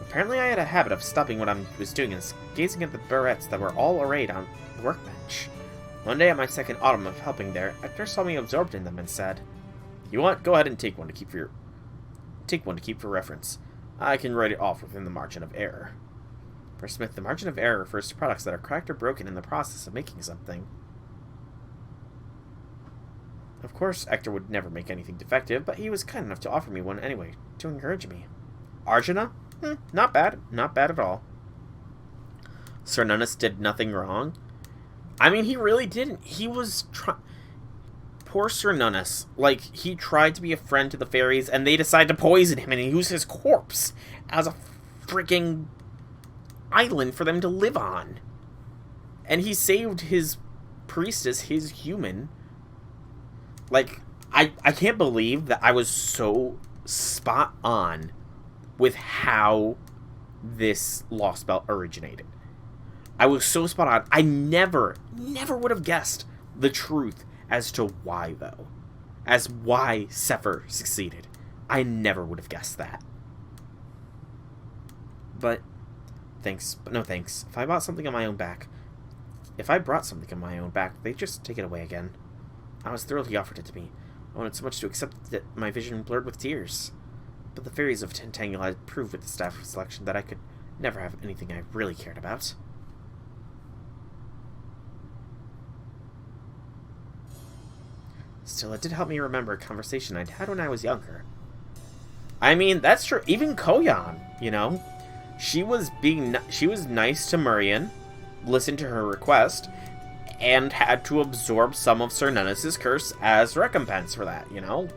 Apparently I had a habit of stopping what I was doing and gazing at the barrettes that were all arrayed on the workbench. One day at my second autumn of helping there, Hector saw me absorbed in them and said, "You want? Go ahead and take one to keep for reference. I can write it off within the margin of error." For Smith, the margin of error refers to products that are cracked or broken in the process of making something. Of course, Hector would never make anything defective, but he was kind enough to offer me one anyway, to encourage me. Arjuna? Not bad. Not bad at all. Sir Nunus did nothing wrong. I mean, he really didn't. He was poor Sir Nunus. Like, he tried to be a friend to the fairies, and they decided to poison him and use his corpse as a freaking island for them to live on. And he saved his priestess, his human. Like, I can't believe that I was so spot on with how this Lostbelt originated. I was so spot on. I never would have guessed the truth as to why, though. As why Sephir succeeded. I never would have guessed that. But, thanks. But no thanks. If I brought something on my own back, they'd just take it away again. I was thrilled he offered it to me. I wanted so much to accept that my vision blurred with tears. But the fairies of Tintangle had proved with the staff selection that I could never have anything I really cared about. Still, it did help me remember a conversation I'd had when I was younger. I mean, that's true. Even Koyan, you know? She was nice to Murian, listened to her request, and had to absorb some of Sir Nunus' curse as recompense for that, you know?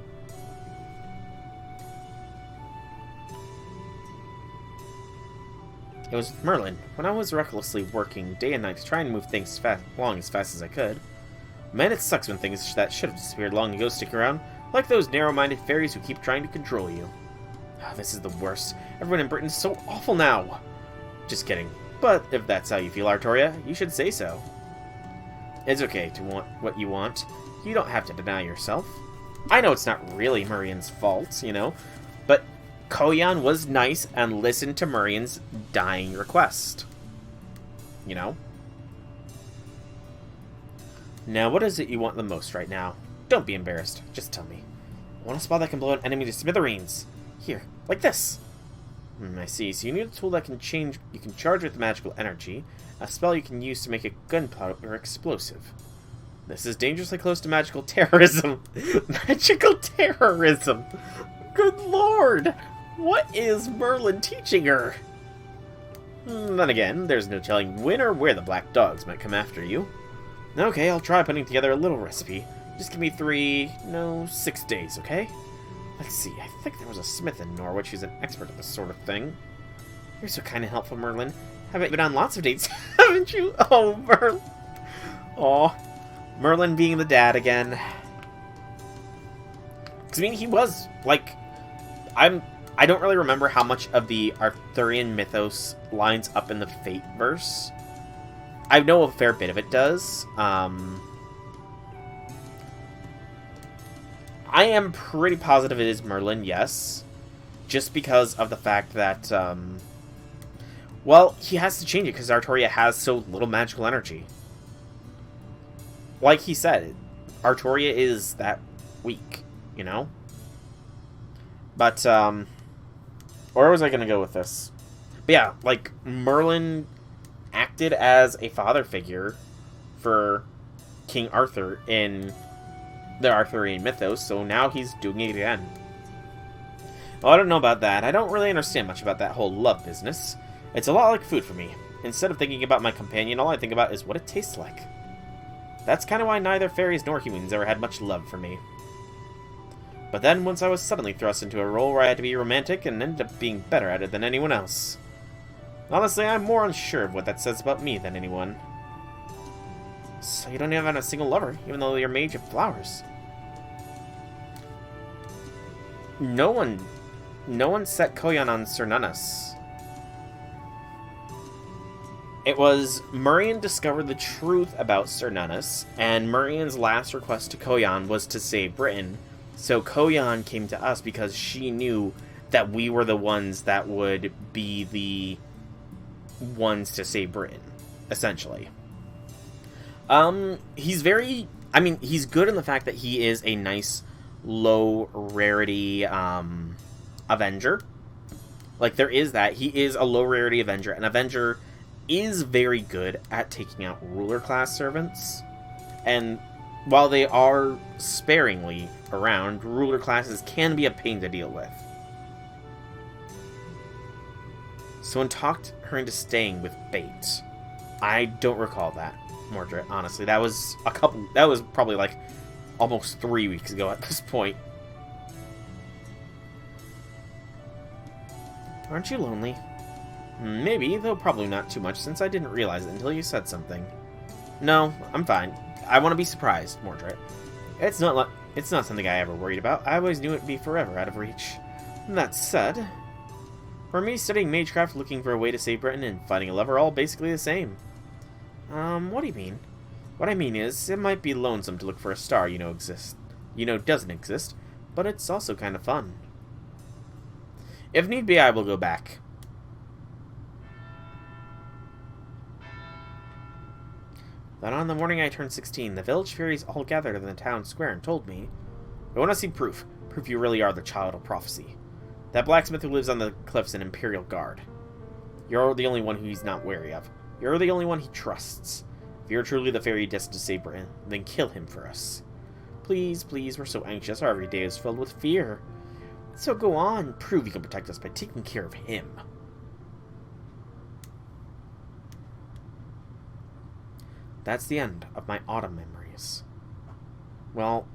It was with Merlin. When I was recklessly working day and night to try and move things along as fast as I could. Man, it sucks when things that should have disappeared long ago stick around, like those narrow-minded fairies who keep trying to control you. This is the worst. Everyone in Britain's so awful now. Just kidding. But if that's how you feel, Artoria, you should say so. It's okay to want what you want. You don't have to deny yourself. I know it's not really Murian's fault, you know, but Koyan was nice and listened to Murian's dying request. You know? Now, what is it you want the most right now? Don't be embarrassed. Just tell me. I want a spell that can blow an enemy to smithereens. Here, like this. I see. So you need a tool that can charge with magical energy, a spell you can use to make a gunpowder explosive. This is dangerously close to magical terrorism. Magical terrorism! Good lord! What is Merlin teaching her? Then again, there's no telling when or where the black dogs might come after you. Okay, I'll try putting together a little recipe. Just give me 6 days, okay? Let's see, I think there was a smith in Norwich who's an expert at this sort of thing. You're so kind of helpful, Merlin. I bet you've been on lots of dates, haven't you? Oh, Merlin. Aw. Merlin being the dad again. Because, I mean, he was, like... I don't really remember how much of the Arthurian mythos lines up in the Fate verse. I know a fair bit of it does. I am pretty positive it is Merlin, yes. Just because of the fact that, well, he has to change it because Artoria has so little magical energy. Like he said, Artoria is that weak, you know? But, where was I going to go with this? But yeah, like, Merlin acted as a father figure for King Arthur in the Arthurian mythos, so now he's doing it again. Oh, I don't know about that. I don't really understand much about that whole love business. It's a lot like food for me. Instead of thinking about my companion, all I think about is what it tastes like. That's kind of why neither fairies nor humans ever had much love for me. But then, once I was suddenly thrust into a role where I had to be romantic and ended up being better at it than anyone else. Honestly, I'm more unsure of what that says about me than anyone. So you don't even have a single lover, even though you're made of flowers. No one set Koyan on Cernunnos. It was Murian discovered the truth about Cernunnos, and Murian's last request to Koyan was to save Britain. So Koyan came to us because she knew that we were the ones that would be the ones to save Britain, essentially. He's good in the fact that he is a nice, low rarity, Avenger. Like, there is that. He is a low rarity Avenger. An Avenger is very good at taking out ruler class servants. And while they are sparingly around, ruler classes can be a pain to deal with. Someone talked her into staying with Bait. I don't recall that, Mordred, honestly. That was probably like almost 3 weeks ago at this point. Aren't you lonely? Maybe, though probably not too much, since I didn't realize it until you said something. No, I'm fine. I want to be surprised, Mordred. It's not something I ever worried about. I always knew it'd be forever out of reach. That said, for me, studying magecraft, looking for a way to save Britain, and finding a lover are all basically the same. What do you mean? What I mean is, it might be lonesome to look for a star you know doesn't exist, but it's also kind of fun. If need be, I will go back. Then on the morning I turned 16, the village fairies all gathered in the town square and told me, "We want to see proof. Proof you really are the child of prophecy. That blacksmith who lives on the cliffs in Imperial Guard. You're the only one who he's not wary of. You're the only one he trusts. If you're truly the fairy destined to save Britain, then kill him for us. Please, please, we're so anxious. Our every day is filled with fear. So go on, prove you can protect us by taking care of him." That's the end of my autumn memories. Well,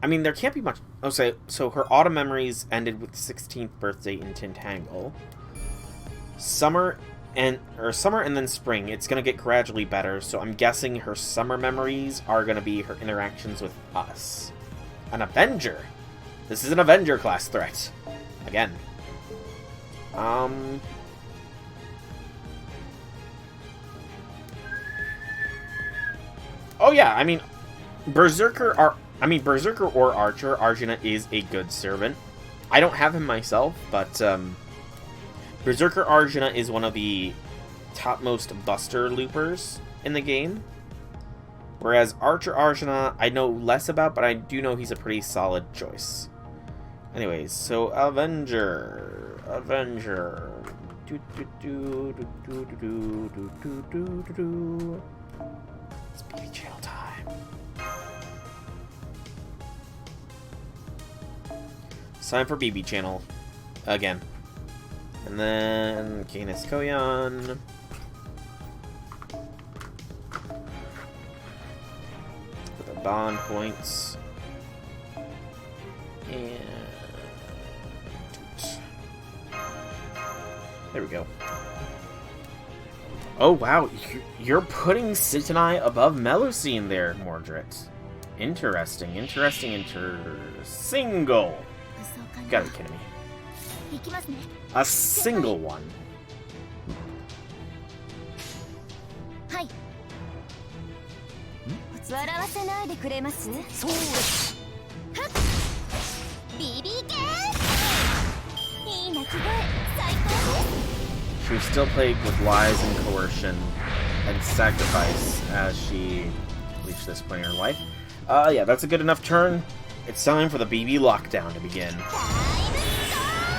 I mean, there can't be much... Oh, so her autumn memories ended with the 16th birthday in Tintangle. Summer and then spring, it's going to get gradually better, so I'm guessing her summer memories are going to be her interactions with us. An Avenger! This is an Avenger class threat. Again. Oh yeah, I mean, Berserker or Archer, Arjuna is a good servant. I don't have him myself, but Berserker Arjuna is one of the topmost buster loopers in the game. Whereas Archer Arjuna, I know less about, but I do know he's a pretty solid choice. Anyways, so Avenger. It's BB channel time. It's time for BB channel again. And then Canis Koyan. For the bond points. And there we go. Oh wow, you're putting Sitanai above Melusine there, Mordred. Interesting. Single. You gotta be kidding me. A single one. She was still plagued with lies and coercion and sacrifice as she reached this point in her life. Yeah, that's a good enough turn. It's time for the BB lockdown to begin.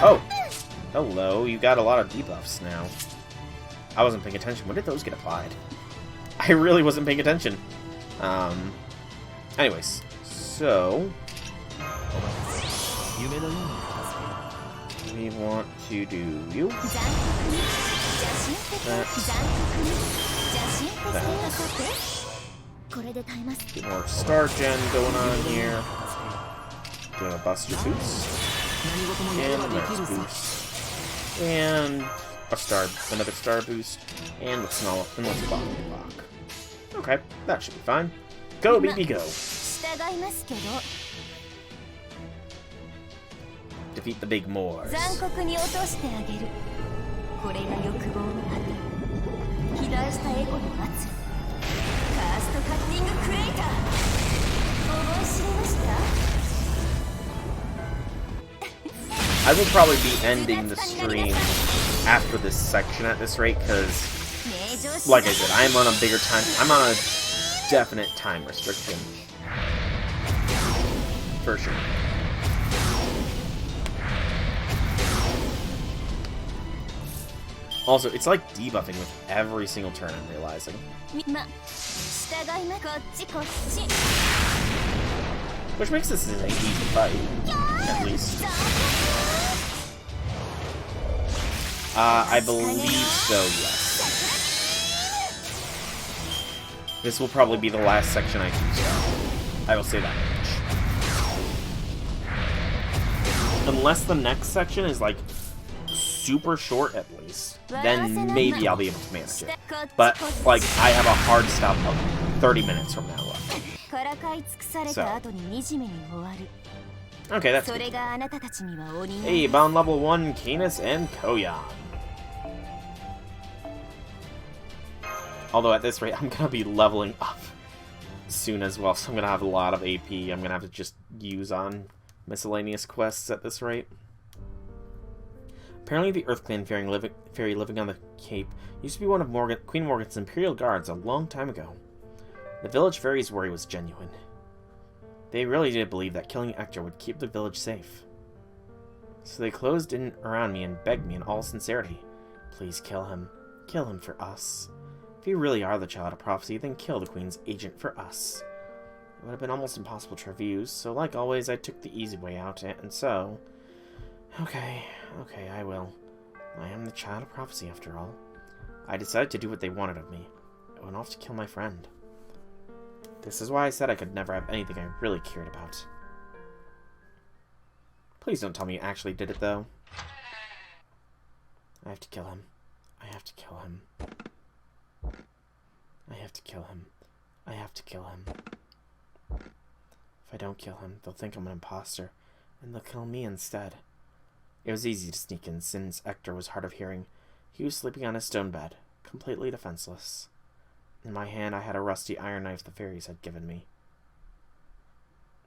Oh! Hello, you got a lot of debuffs now. I wasn't paying attention. When did those get applied? I really wasn't paying attention. Anyways, so... we want to do you. Get more star gen going on here. Do a Buster boost. And a Nurse boost. And another star boost. And let's block. Okay, that should be fine. Go, baby, go. Defeat the big Moors. I will probably be ending the stream after this section at this rate, because, like I said, I'm on a definite time restriction. For sure. Also, it's like debuffing with every single turn, I'm realizing. Which makes this an easy fight, at least. I believe so, yes. This will probably be the last section I choose. I will say that much. Unless the next section is, like, super short at least, then maybe I'll be able to manage it. But, like, I have a hard stop of 30 minutes from now left. So. Okay, that's good. Hey, bound level 1, Canis and Koyan. Although at this rate, I'm gonna be leveling up soon as well, so I'm gonna have a lot of AP I'm gonna have to just use on miscellaneous quests at this rate. Apparently the Earth Clan fairy living on the Cape used to be one of Queen Morgan's Imperial Guards a long time ago. The village fairy's worry was genuine. They really did believe that killing Ector would keep the village safe. So they closed in around me and begged me in all sincerity, please kill him. Kill him for us. If you really are the child of prophecy, then kill the Queen's agent for us. It would have been almost impossible to refuse, so like always, I took the easy way out, and so... Okay, I will. I am the child of prophecy, after all. I decided to do what they wanted of me. I went off to kill my friend. This is why I said I could never have anything I really cared about. Please don't tell me you actually did it, though. I have to kill him. I have to kill him. I have to kill him. I have to kill him. If I don't kill him, they'll think I'm an imposter, and they'll kill me instead. It was easy to sneak in, since Ector was hard of hearing. He was sleeping on his stone bed, completely defenseless. In my hand, I had a rusty iron knife the fairies had given me.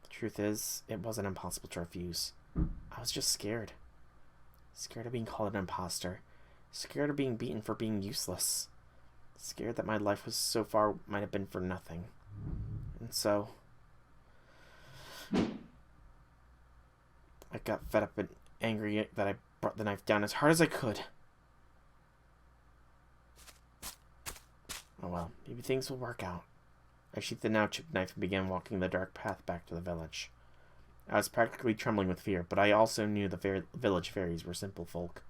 The truth is, it wasn't impossible to refuse. I was just scared. Scared of being called an imposter. Scared of being beaten for being useless. Scared that my life was so far might have been for nothing. And so... I got fed up and angry that I brought the knife down as hard as I could. Oh well, maybe things will work out. I sheathed the now chipped knife and began walking the dark path back to the village. I was practically trembling with fear, but I also knew the village fairies were simple folk.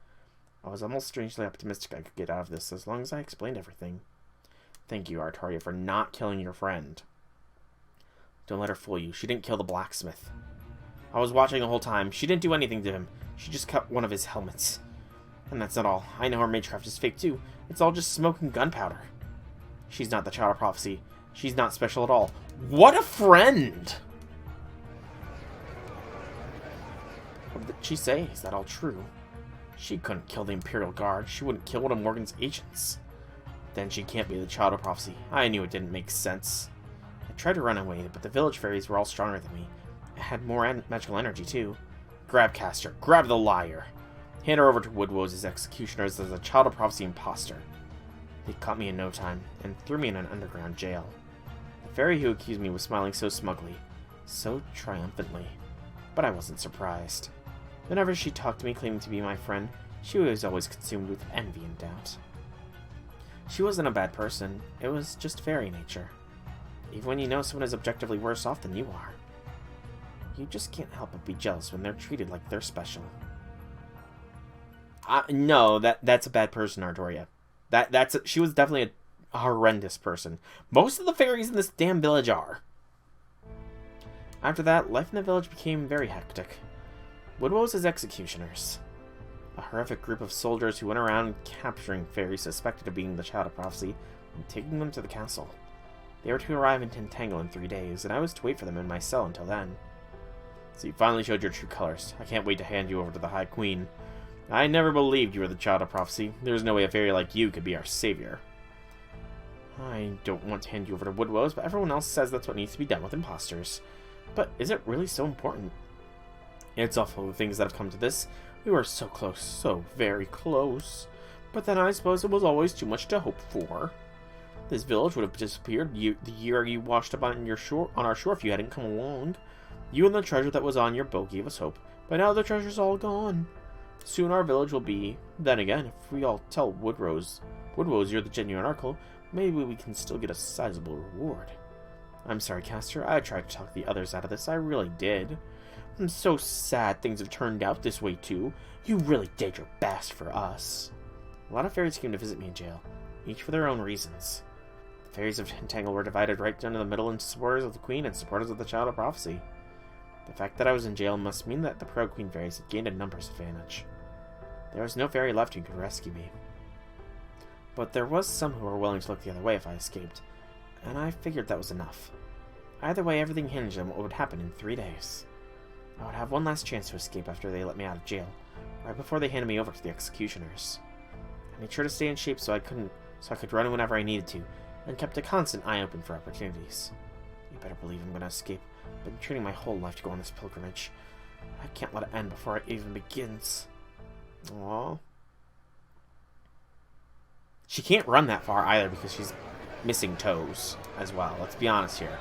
I was almost strangely optimistic I could get out of this as long as I explained everything. Thank you, Artaria, for not killing your friend. Don't let her fool you. She didn't kill the blacksmith. I was watching the whole time. She didn't do anything to him. She just cut one of his helmets. And that's not all. I know her magecraft is fake too. It's all just smoke and gunpowder. She's not the child of prophecy. She's not special at all. What a friend! What did she say? Is that all true? She couldn't kill the Imperial Guard. She wouldn't kill one of Morgan's agents. Then she can't be the child of prophecy. I knew it didn't make sense. I tried to run away, but the village fairies were all stronger than me. I had more magical energy, too. Grab Caster. Grab the liar. Hand her over to Woodwose's executioners as a child of prophecy imposter. They caught me in no time, and threw me in an underground jail. The fairy who accused me was smiling so smugly, so triumphantly. But I wasn't surprised. Whenever she talked to me claiming to be my friend, she was always consumed with envy and doubt. She wasn't a bad person. It was just fairy nature. Even when you know someone is objectively worse off than you are. You just can't help but be jealous when they're treated like they're special. No, that's a bad person, Artoria. She was definitely a horrendous person. Most of the fairies in this damn village are. After that, life in the village became very hectic. Woodwose executioners. A horrific group of soldiers who went around capturing fairies suspected of being the child of prophecy and taking them to the castle. They were to arrive in Tintangle in 3 days, and I was to wait for them in my cell until then. So you finally showed your true colors. I can't wait to hand you over to the High Queen. I never believed you were the child of prophecy. There's no way a fairy like you could be our savior. I don't want to hand you over to Woodwose, but everyone else says that's what needs to be done with imposters. But is it really so important? It's awful the things that have come to this. We were so close, so very close. But then I suppose it was always too much to hope for. This village would have disappeared the year you washed up on our shore if you hadn't come along. You and the treasure that was on your boat gave us hope, but now the treasure's all gone. Soon our village will be. Then again, if we all tell Woodwose you're the genuine Oracle, maybe we can still get a sizable reward. I'm sorry, Castor. I tried to talk the others out of this. I really did. I'm so sad things have turned out this way, too. You really did your best for us. A lot of fairies came to visit me in jail, each for their own reasons. The fairies of Tintangle were divided right down the middle into supporters of the Queen and supporters of the Child of Prophecy. The fact that I was in jail must mean that the pro-Queen fairies had gained a numbers advantage. There was no fairy left who could rescue me. But there was some who were willing to look the other way if I escaped, and I figured that was enough. Either way, everything hinged on what would happen in 3 days. I would have one last chance to escape after they let me out of jail, right before they handed me over to the executioners. I made sure to stay in shape so I could run whenever I needed to, and kept a constant eye open for opportunities. You better believe I'm going to escape. I've been training my whole life to go on this pilgrimage. I can't let it end before it even begins. Aww. She can't run that far either because she's missing toes as well. Let's be honest here.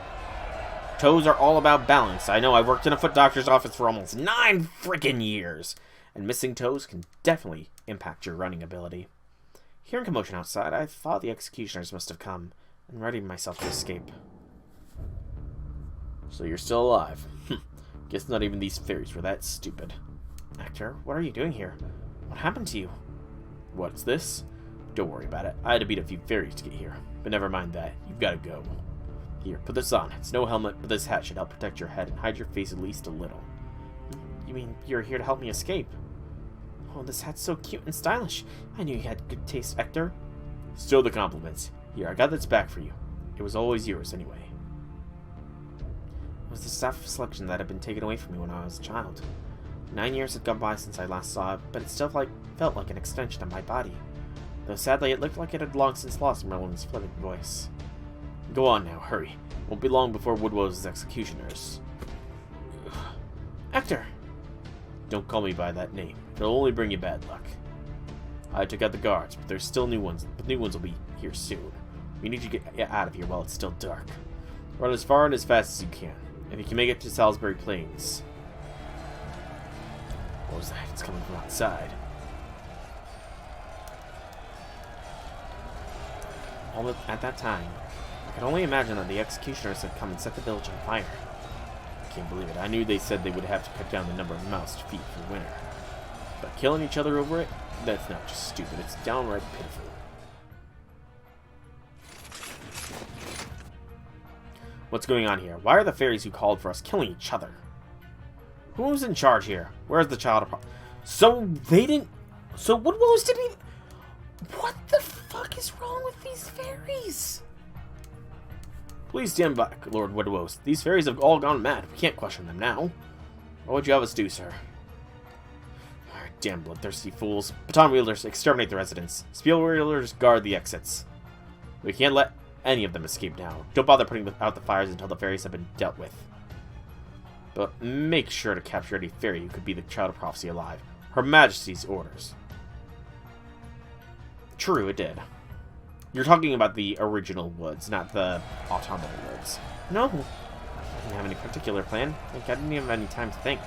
Toes are all about balance. I know, I've worked in a foot doctor's office for almost 9 freaking years. And missing toes can definitely impact your running ability. Hearing commotion outside, I thought the executioners must have come, and readied myself to escape. So you're still alive. Guess not even these fairies were that stupid. Hector, what are you doing here? What happened to you? What's this? Don't worry about it. I had to beat a few fairies to get here. But never mind that. You've got to go. Here, put this on. It's no helmet, but this hat should help protect your head and hide your face at least a little. You mean you're here to help me escape? Oh, this hat's so cute and stylish. I knew you had good taste, Hector. Still the compliments. Here, I got this back for you. It was always yours, anyway. It was the staff of selection that had been taken away from me when I was a child. 9 years had gone by since I last saw it, but it still felt like an extension of my body. Though sadly, it looked like it had long since lost Merlin's flippant voice. Go on now, hurry. Won't be long before Woodwose's executioners. Hector! Don't call me by that name. It'll only bring you bad luck. I took out the guards, but there's still new ones. But new ones will be here soon. We need to get out of here while it's still dark. Run as far and as fast as you can. If you can make it to Salisbury Plains. What was that? It's coming from outside. At that time, I could only imagine that the executioners had come and set the village on fire. I can't believe it. I knew they said they would have to cut down the number of mouths to feed for winter. But killing each other over it? That's not just stupid, it's downright pitiful. What's going on here? Why are the fairies who called for us killing each other? Who's in charge here? Where's the child of... So Woodwose didn't even... What the fuck is wrong with these fairies? Please stand back, Lord Woodwose. These fairies have all gone mad. We can't question them now. What would you have us do, sir? Damn bloodthirsty fools. Baton wielders, exterminate the residents. Spiel wielders, guard the exits. We can't let any of them escape now. Don't bother putting out the fires until the fairies have been dealt with. But make sure to capture any fairy who could be the Child of Prophecy alive. Her Majesty's orders. True, it did. You're talking about the original woods, not the autumnal woods. No, I didn't have any particular plan. I didn't even have any time to think.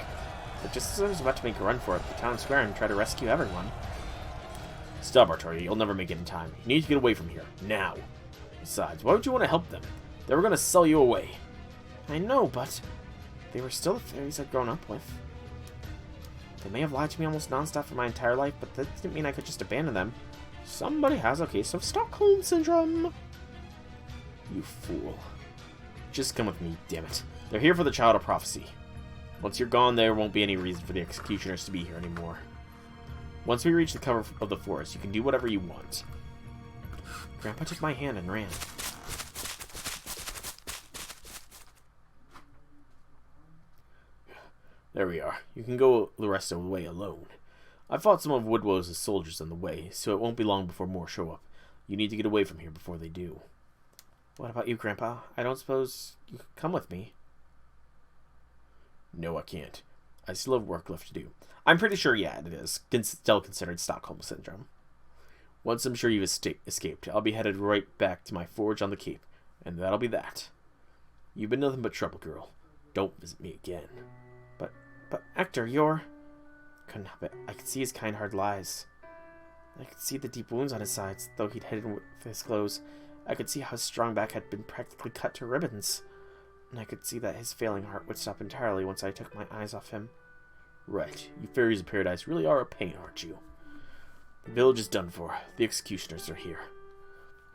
But just as I was about to make a run for it, the town square and try to rescue everyone. Stop, Artoria. You'll never make it in time. You need to get away from here. Now. Besides, why would you want to help them? They were going to sell you away. I know, but they were still the fairies I'd grown up with. They may have lied to me almost nonstop for my entire life, but that didn't mean I could just abandon them. Somebody has a case of Stockholm Syndrome. You fool. Just come with me, damn it. They're here for the Child of Prophecy. Once you're gone, there won't be any reason for the executioners to be here anymore. Once we reach the cover of the forest, you can do whatever you want. Grandpa took my hand and ran. There we are. You can go the rest of the way alone. I fought some of Woodwow's soldiers on the way, so it won't be long before more show up. You need to get away from here before they do. What about you, Grandpa? I don't suppose you could come with me? No, I can't. I still have work left to do. I'm pretty sure, yeah, it is. Still considered Stockholm Syndrome. Once I'm sure you've escaped, I'll be headed right back to my forge on the Cape, and that'll be that. You've been nothing but trouble, girl. Don't visit me again. But Hector, you're... Couldn't help it. I could see his kind hard lies. I could see the deep wounds on his sides, though he'd hidden with his clothes. I could see how his strong back had been practically cut to ribbons. And I could see that his failing heart would stop entirely once I took my eyes off him. Right. You fairies of paradise really are a pain, aren't you? The village is done for. The executioners are here.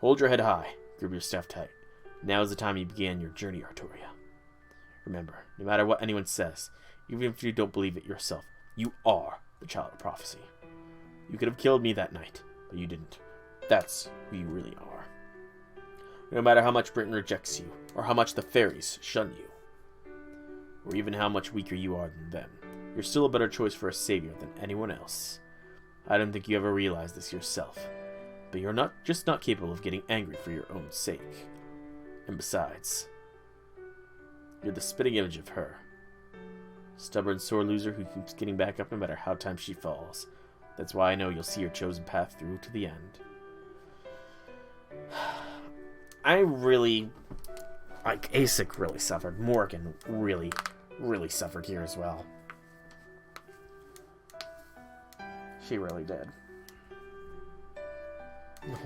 Hold your head high. Grip your staff tight. Now is the time you began your journey, Artoria. Remember, no matter what anyone says, even if you don't believe it yourself, you are the Child of Prophecy. You could have killed me that night, but you didn't. That's who you really are. No matter how much Britain rejects you, or how much the fairies shun you, or even how much weaker you are than them, you're still a better choice for a savior than anyone else. I don't think you ever realized this yourself, but you're not capable of getting angry for your own sake. And besides, you're the spitting image of her. Stubborn sore loser who keeps getting back up no matter how times she falls. That's why I know you'll see your chosen path through to the end. Asik really suffered. Morgan really, really suffered here as well. She really did. No,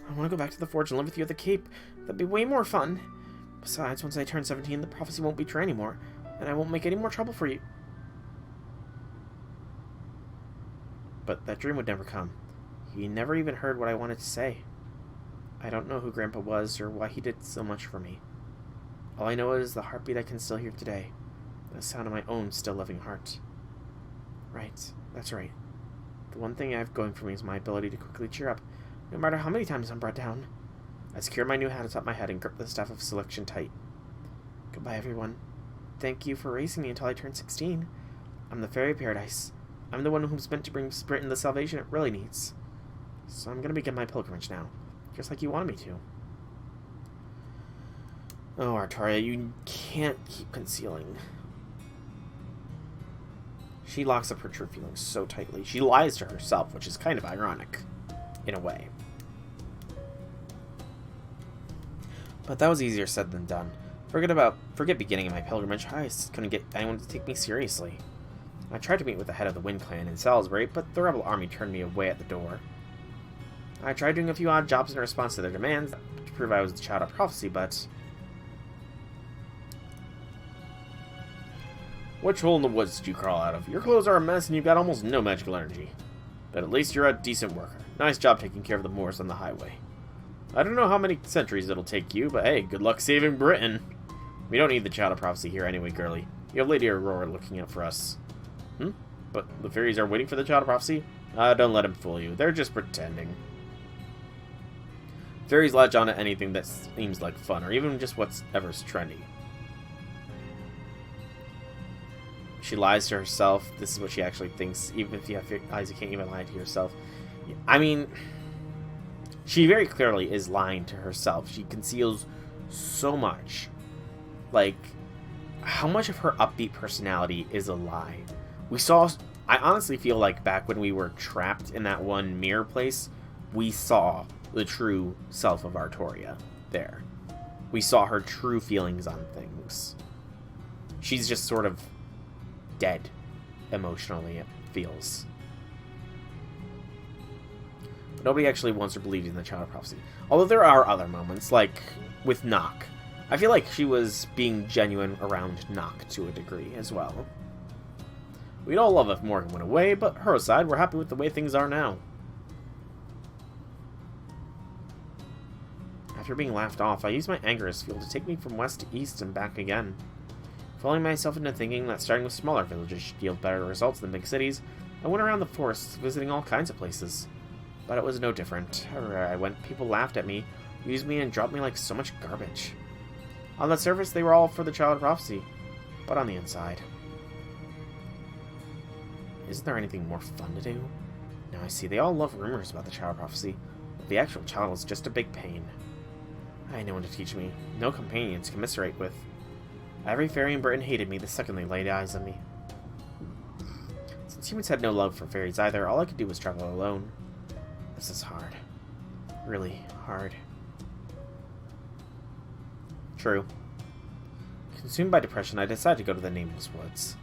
I want to go back to the forge and live with you at the Cape. That'd be way more fun. Besides, once I turn 17, the prophecy won't be true anymore, and I won't make any more trouble for you. But that dream would never come. He never even heard what I wanted to say. I don't know who Grandpa was or why he did so much for me. All I know is the heartbeat I can still hear today. The sound of my own still loving heart. Right, that's right. The one thing I have going for me is my ability to quickly cheer up, no matter how many times I'm brought down. I secure my new hat atop my head and grip the staff of selection tight. Goodbye, everyone. Thank you for raising me until I turned 16. I'm the Faerie Paradise. I'm the one who's meant to bring Britain the salvation it really needs. So I'm gonna begin my pilgrimage now, just like you wanted me to. Oh, Artoria, you can't keep concealing. She locks up her true feelings so tightly. She lies to herself, which is kind of ironic, in a way. But that was easier said than done. Forget beginning my pilgrimage. I just couldn't get anyone to take me seriously. I tried to meet with the head of the Wind Clan in Salisbury, but the rebel army turned me away at the door. I tried doing a few odd jobs in response to their demands to prove I was the Child of Prophecy, but... Which hole in the woods did you crawl out of? Your clothes are a mess and you've got almost no magical energy. But at least you're a decent worker. Nice job taking care of the Moors on the highway. I don't know how many centuries it'll take you, but hey, good luck saving Britain. We don't need the Child of Prophecy here anyway, girlie. You have Lady Aurora looking out for us. But the fairies are waiting for the Child of Prophecy? Don't let them fool you. They're just pretending. Fairies latch on to anything that seems like fun, or even just whatever's trendy. She lies to herself. This is what she actually thinks. Even if you have eyes, you can't even lie to yourself. I mean, she very clearly is lying to herself. She conceals so much. Like, how much of her upbeat personality is a lie? I honestly feel like back when we were trapped in that one mirror place, we saw the true self of Artoria there. We saw her true feelings on things. She's just sort of dead emotionally, it feels. But nobody actually wants or believes in the Child of Prophecy. Although there are other moments, like with Nock. I feel like she was being genuine around Nock to a degree as well. We'd all love if Morgan went away, but her aside, we're happy with the way things are now. After being laughed off, I used my anger as fuel to take me from west to east and back again. Fooling myself into thinking that starting with smaller villages should yield better results than big cities, I went around the forests, visiting all kinds of places. But it was no different. Everywhere I went, people laughed at me, used me, and dropped me like so much garbage. On the surface, they were all for the Child of Prophecy, but on the inside... Isn't there anything more fun to do? Now I see, they all love rumors about the Child of Prophecy, but the actual child was just a big pain. I had no one to teach me, no companions to commiserate with. Every fairy in Britain hated me the second they laid eyes on me. Since humans had no love for fairies either, all I could do was travel alone. This is hard. Really hard. True. Consumed by depression, I decided to go to the Nameless Woods.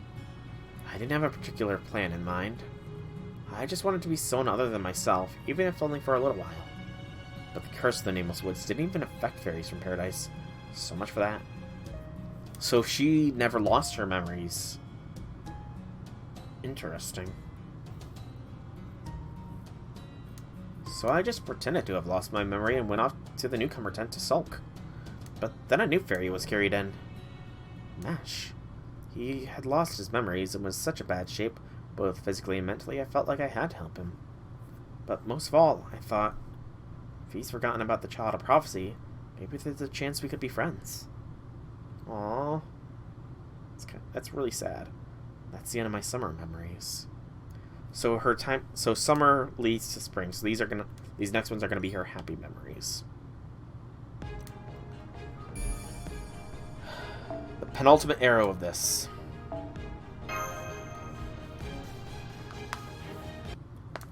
I didn't have a particular plan in mind. I just wanted to be someone other than myself, even if only for a little while. But the curse of the Nameless Woods didn't even affect fairies from paradise. So much for that. So she never lost her memories. Interesting. So I just pretended to have lost my memory and went off to the newcomer tent to sulk. But then a new fairy was carried in. Mash. He had lost his memories and was in such a bad shape, both physically and mentally, I felt like I had to help him. But most of all, I thought, if he's forgotten about the Child of Prophecy, maybe there's a chance we could be friends. Aww. That's really sad. That's the end of my summer memories. So summer leads to spring. So these next ones are gonna be her happy memories. The penultimate arrow of this.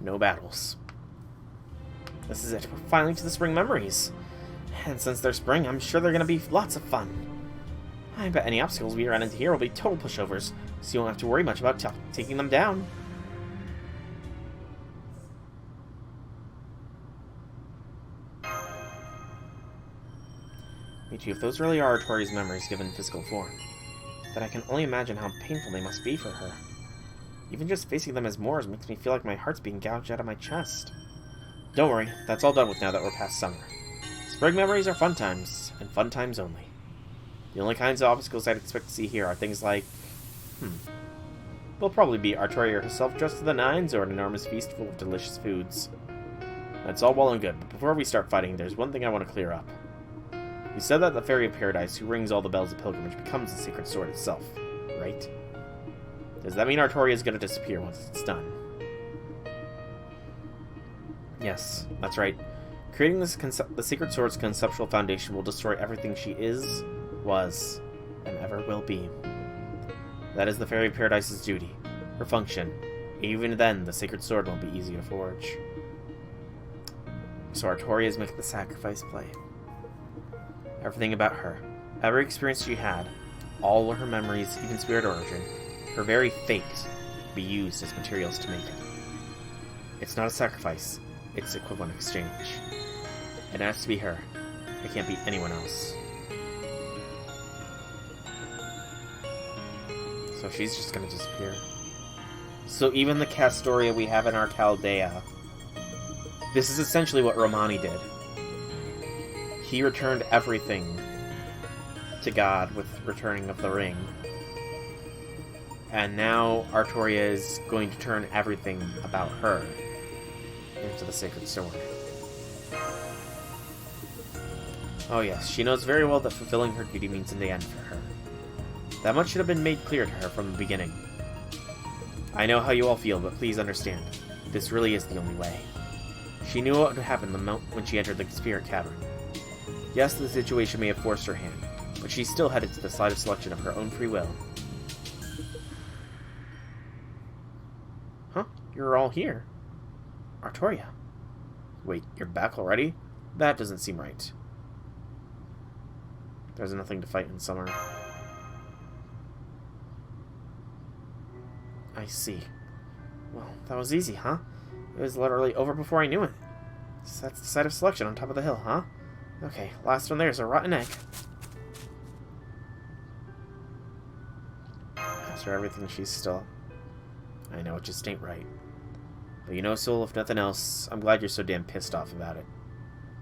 No battles. This is it. We're finally to the spring memories. And since they're spring, I'm sure they're gonna be lots of fun. I bet any obstacles we run into here will be total pushovers, so you won't have to worry much about taking them down. Me too, if those really are Artoria's memories given physical form, then I can only imagine how painful they must be for her. Even just facing them as Moors makes me feel like my heart's being gouged out of my chest. Don't worry, that's all done with now that we're past summer. Spring memories are fun times, and fun times only. The only kinds of obstacles I'd expect to see here are things like... Will probably be Artoria herself dressed to the nines, or an enormous feast full of delicious foods. That's all well and good, but before we start fighting, there's one thing I want to clear up. You said that the Fairy of Paradise, who rings all the bells of pilgrimage, becomes the secret sword itself, right? Does that mean Artoria is going to disappear once it's done? Yes, that's right. Creating the secret sword's conceptual foundation will destroy everything she is, was, and ever will be. That is the Fairy of Paradise's duty, her function. Even then, the sacred sword won't be easy to forge. So Artoria is making the sacrifice play. Everything about her, every experience she had, all her memories, even spirit origin, her very fate, be used as materials to make it. It's not a sacrifice, it's equivalent exchange. It has to be her. It can't be anyone else. So she's just gonna disappear. So even the Castoria we have in our Chaldea, this is essentially what Romani did. He returned everything to God with returning of the ring. And now Artoria is going to turn everything about her into the sacred sword. Oh yes, she knows very well that fulfilling her duty means in the end for her. That much should have been made clear to her from the beginning. I know how you all feel, but please understand, this really is the only way. She knew what would happen the moment when she entered the Spirit Cavern. Yes, the situation may have forced her hand, but she still headed to the side of selection of her own free will. Huh? You're all here. Artoria. Wait, you're back already? That doesn't seem right. There's nothing to fight in summer. I see. Well, that was easy, huh? It was literally over before I knew it. So that's the site of selection on top of the hill, huh? Okay, last one there's a rotten egg. After everything, she's still... I know, it just ain't right. But you know, Soul, if nothing else, I'm glad you're so damn pissed off about it.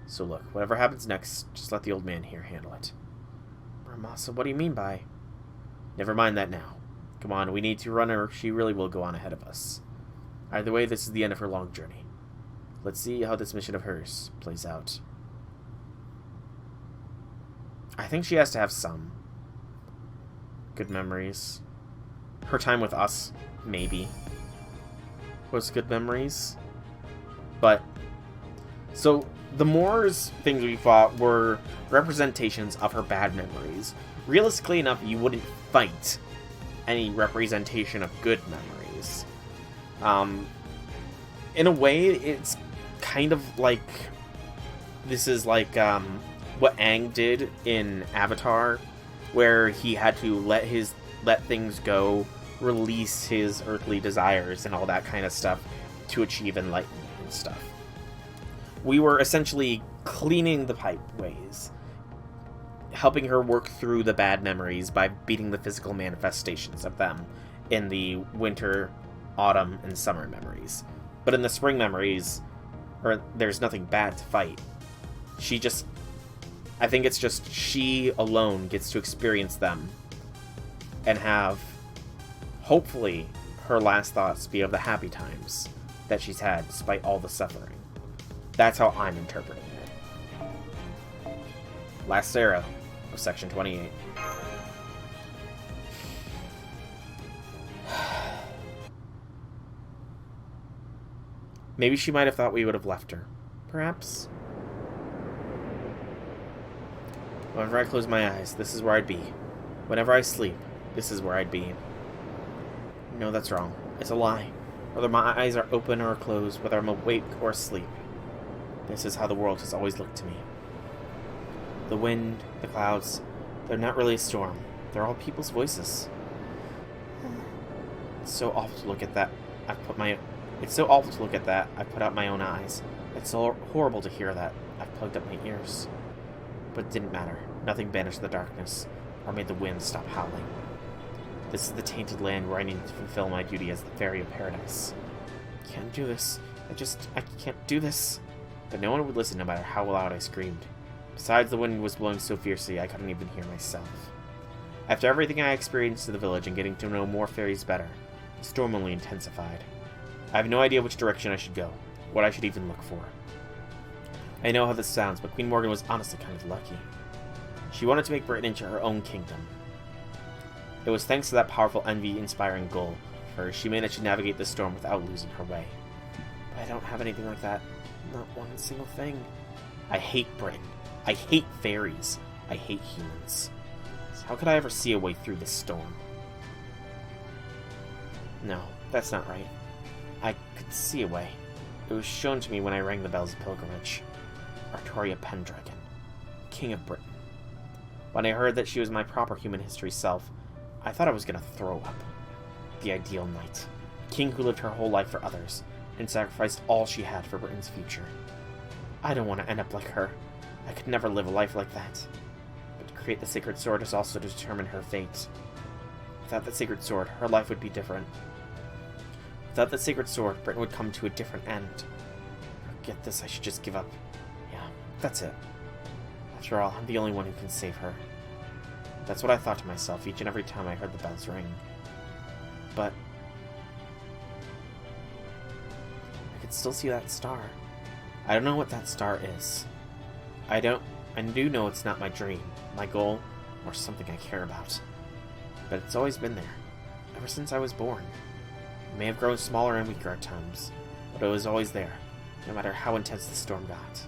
So look, whatever happens next, just let the old man here handle it. Ramasa, what do you mean by... Never mind that now. Come on, we need to run or she really will go on ahead of us. Either way, this is the end of her long journey. Let's see how this mission of hers plays out. I think she has to have some good memories. Her time with us, maybe, was good memories. But, so, the Moors things we fought were representations of her bad memories. Realistically enough, you wouldn't fight any representation of good memories. In a way, it's kind of like... This is like, what Aang did in Avatar, where he had to let things go, release his earthly desires and all that kind of stuff to achieve enlightenment and stuff. We were essentially cleaning the pipeways, helping her work through the bad memories by beating the physical manifestations of them in the winter, autumn, and summer memories. But in the spring memories, there's nothing bad to fight. I think it's just she alone gets to experience them and have, hopefully, her last thoughts be of the happy times that she's had despite all the suffering. That's how I'm interpreting it. Last arrow of Section 28. Maybe she might have thought we would have left her. Perhaps. Whenever I close my eyes, this is where I'd be. Whenever I sleep, this is where I'd be. No, that's wrong. It's a lie. Whether my eyes are open or closed, whether I'm awake or asleep, this is how the world has always looked to me. The wind, the clouds, they're not really a storm. They're all people's voices. It's so awful to look at that. It's so awful to look at that. I've put out my own eyes. It's so horrible to hear that. I've plugged up my ears. But it didn't matter. Nothing banished the darkness, or made the wind stop howling. This is the tainted land where I need to fulfill my duty as the Faerie of Paradise. I can't do this. I can't do this. But no one would listen no matter how loud I screamed. Besides, the wind was blowing so fiercely I couldn't even hear myself. After everything I experienced in the village and getting to know more fairies better, the storm only intensified. I have no idea which direction I should go, what I should even look for. I know how this sounds, but Queen Morgan was honestly kind of lucky. She wanted to make Britain into her own kingdom. It was thanks to that powerful, envy-inspiring goal for her she managed to navigate the storm without losing her way. But I don't have anything like that. Not one single thing. I hate Britain. I hate fairies. I hate humans. So how could I ever see a way through this storm? No, that's not right. I could see a way. It was shown to me when I rang the bells of pilgrimage. Artoria Pendragon, King of Britain. When I heard that she was my proper human history self, I thought I was gonna throw up. The ideal knight. King who lived her whole life for others, and sacrificed all she had for Britain's future. I don't want to end up like her. I could never live a life like that. But to create the sacred sword is also to determine her fate. Without the sacred sword, her life would be different. Without the sacred sword, Britain would come to a different end. Forget this, I should just give up. Yeah, that's it. After all, I'm the only one who can save her. That's what I thought to myself each and every time I heard the bells ring. But I could still see that star. I don't know what that star is. I do know it's not my dream, my goal, or something I care about. But it's always been there, ever since I was born. It may have grown smaller and weaker at times, but it was always there, no matter how intense the storm got.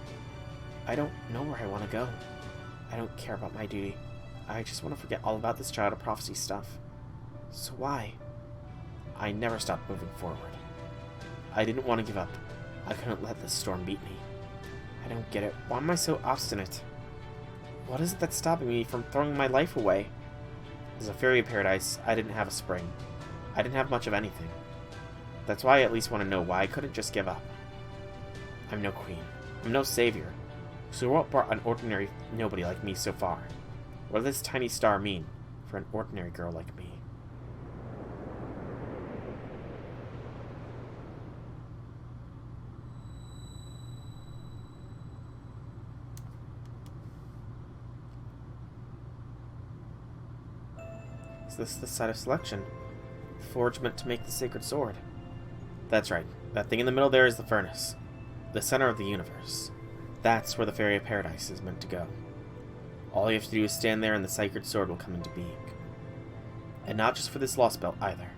I don't know where I want to go. I don't care about my duty. I just want to forget all about this Child of Prophecy stuff. So why? I never stopped moving forward. I didn't want to give up. I couldn't let this storm beat me. I don't get it. Why am I so obstinate? What is it that's stopping me from throwing my life away? As a Faerie of Paradise, I didn't have a spring. I didn't have much of anything. That's why I at least want to know why I couldn't just give up. I'm no queen. I'm no savior. So what brought an ordinary nobody like me so far? What does this tiny star mean for an ordinary girl like me? this side of selection. The forge meant to make the sacred sword. That's right. That thing in the middle there is the furnace. The center of the universe. That's where the Fairy of Paradise is meant to go. All you have to do is stand there and the sacred sword will come into being. And not just for this Lostbelt either.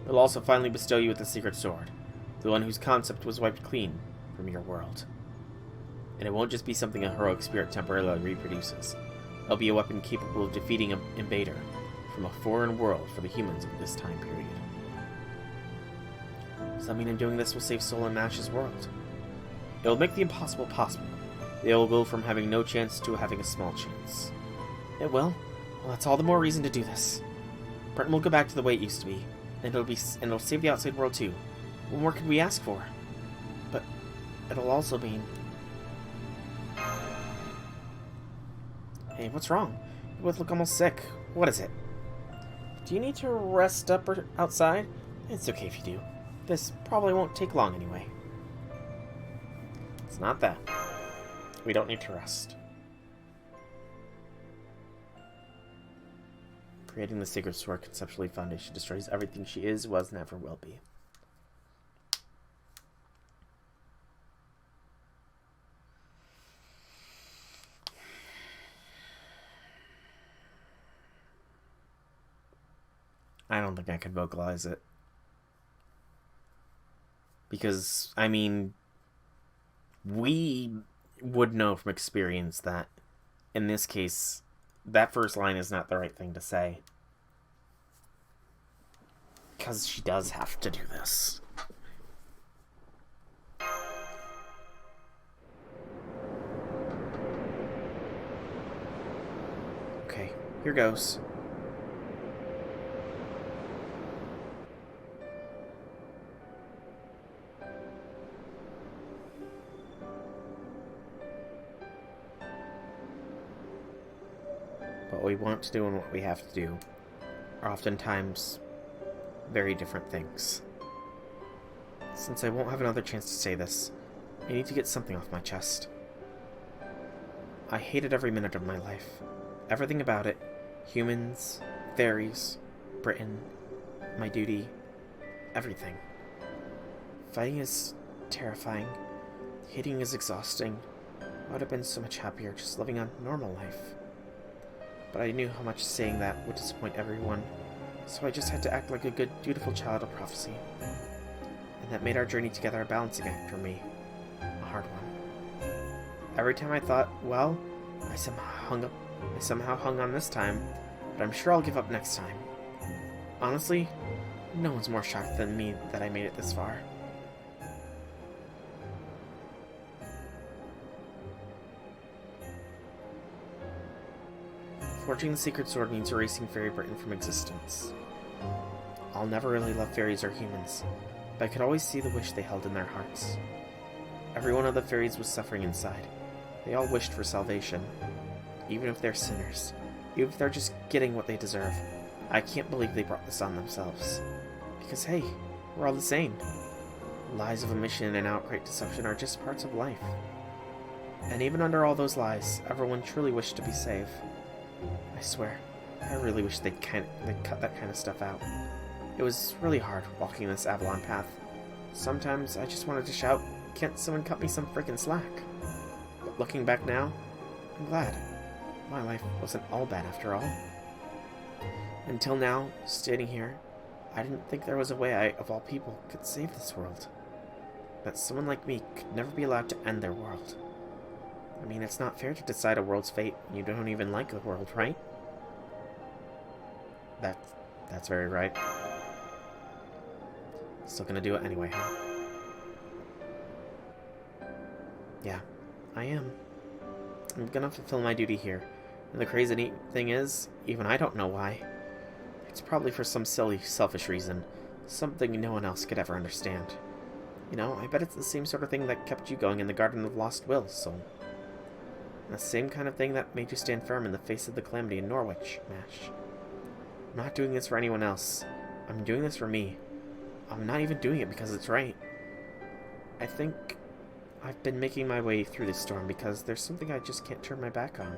It will also finally bestow you with the secret sword, the one whose concept was wiped clean from your world. And it won't just be something a heroic spirit temporarily reproduces. It'll be a weapon capable of defeating an invader from a foreign world for the humans of this time period. Does that mean in doing this will save Sol and Mash's world? It will make the impossible possible. They will go from having no chance to having a small chance. It will? Well, that's all the more reason to do this. Britain will go back to the way it used to be, and it'll save the outside world too. What more could we ask for? But it'll also mean... Hey, what's wrong? You both look almost sick. What is it? Do you need to rest up or outside? It's okay if you do. This probably won't take long anyway. It's not that. We don't need to rest. Creating the sacred sword conceptually foundation destroys everything she is, was, and ever will be. I don't think I could vocalize it. Because, I mean, we would know from experience that, in this case, that first line is not the right thing to say. Because she does have to do this. Okay, here goes. What we want to do and what we have to do are oftentimes very different things. Since I won't have another chance to say this, I need to get something off my chest. I hated every minute of my life. Everything about it. Humans, fairies, Britain, my duty, everything. Fighting is terrifying. Hating is exhausting. I would have been so much happier just living a normal life. But I knew how much saying that would disappoint everyone, so I just had to act like a good, dutiful child of prophecy. And that made our journey together a balancing act for me. A hard one. Every time I thought, well, I somehow hung on this time, but I'm sure I'll give up next time. Honestly, no one's more shocked than me that I made it this far. Forging the secret sword means erasing Faerie Britain from existence. I'll never really love fairies or humans, but I could always see the wish they held in their hearts. Every one of the fairies was suffering inside. They all wished for salvation, even if they're sinners, even if they're just getting what they deserve. I can't believe they brought this on themselves. Because hey, we're all the same. Lies of omission and outright deception are just parts of life. And even under all those lies, everyone truly wished to be saved. I swear, I really wish they'd cut that kind of stuff out. It was really hard walking this Avalon path. Sometimes I just wanted to shout, "Can't someone cut me some frickin' slack?" But looking back now, I'm glad. My life wasn't all bad after all. Until now, standing here, I didn't think there was a way I, of all people, could save this world. That someone like me could never be allowed to end their world. I mean, it's not fair to decide a world's fate when you don't even like the world, right? That's very right. Still gonna do it anyway, huh? Yeah, I am. I'm gonna fulfill my duty here. And the crazy neat thing is, even I don't know why. It's probably for some silly, selfish reason. Something no one else could ever understand. You know, I bet it's the same sort of thing that kept you going in the Garden of Lost Will, Sol. The same kind of thing that made you stand firm in the face of the calamity in Norwich, Mash. I'm not doing this for anyone else. I'm doing this for me. I'm not even doing it because it's right. I think I've been making my way through this storm because there's something I just can't turn my back on.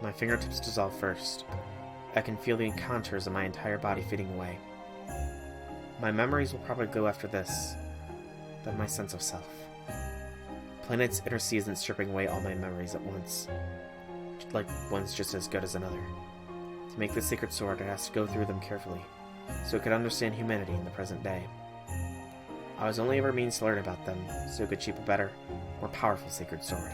My fingertips dissolve first. I can feel the contours of my entire body fading away. My memories will probably go after this, then my sense of self. Planet's inner sea isn't stripping away all my memories at once. Like one's just as good as another. To make the sacred sword, it has to go through them carefully, so it could understand humanity in the present day. I was only ever means to learn about them, so it could shape a better, more powerful sacred sword.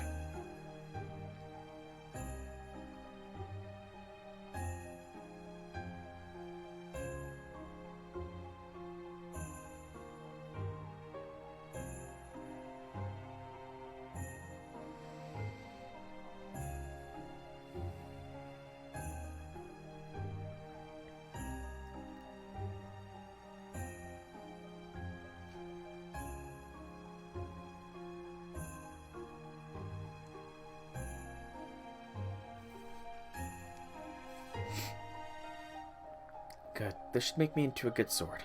Good. This should make me into a good sword.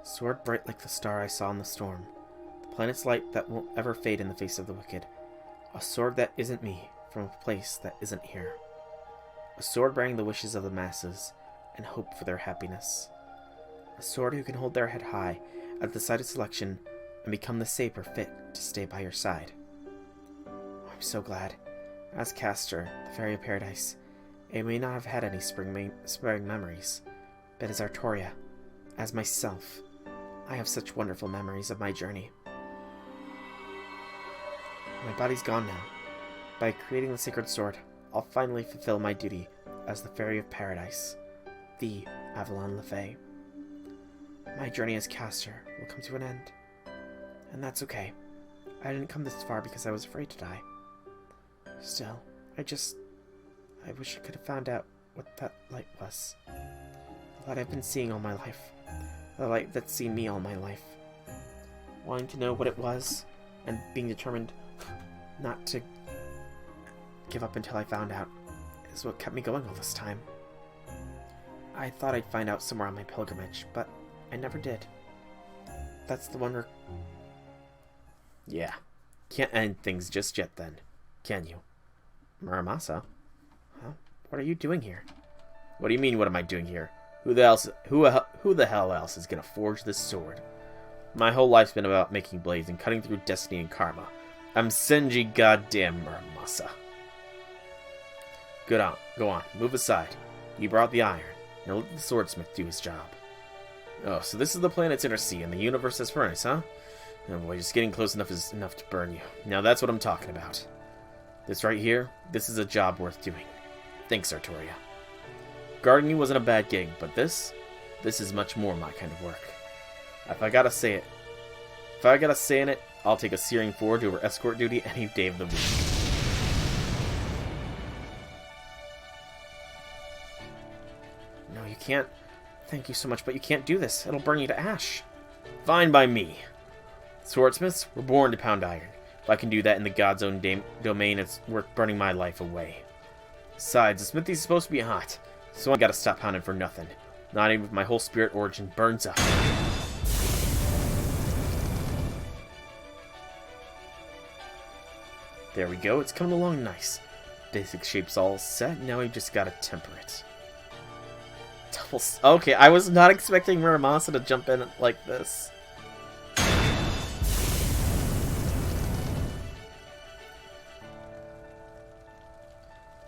Sword bright like the star I saw in the storm. The planet's light that won't ever fade in the face of the wicked. A sword that isn't me, from a place that isn't here. A sword bearing the wishes of the masses, and hope for their happiness. A sword who can hold their head high at the sight of selection, and become the saber fit to stay by your side. Oh, I'm so glad. As Castor, the Faerie of Paradise, I may not have had any sparing memories. But as Artoria, as myself, I have such wonderful memories of my journey. My body's gone now. By creating the sacred sword, I'll finally fulfill my duty as the Faerie of Paradise, the Avalon LaFae. My journey as Castor will come to an end. And that's okay. I didn't come this far because I was afraid to die. Still, I wish I could have found out what that light was. The light I've been seeing all my life. The light that's seen me all my life. Wanting to know what it was, and being determined not to give up until I found out, is what kept me going all this time. I thought I'd find out somewhere on my pilgrimage, but I never did. That's the wonder. Yeah. Can't end things just yet then, can you? Muramasa? Huh? What are you doing here? What do you mean, what am I doing here? Who the hell else is gonna forge this sword? My whole life's been about making blades and cutting through destiny and karma. I'm Senji goddamn Muramasa. Good on. Go on. Move aside. You brought the iron. Now let the swordsmith do his job. Oh, so this is the planet's inner sea and the universe's furnace, huh? Oh boy, just getting close enough is enough to burn you. Now that's what I'm talking about. This right here, this is a job worth doing. Thanks, Artoria. Guarding you wasn't a bad gig, but this is much more my kind of work. If I gotta say in it, I'll take a Searing Forge over escort duty any day of the week. No, you can't. Thank you so much, but you can't do this. It'll burn you to ash. Fine by me. Swordsmiths were born to pound iron. If I can do that in the God's own domain, it's worth burning my life away. Besides, the smithy's supposed to be hot, so I gotta stop pounding for nothing. Not even if my whole spirit origin burns up. There we go, it's coming along nice. Basic shape's all set, now we just gotta temper it. Okay, I was not expecting Muramasa to jump in like this.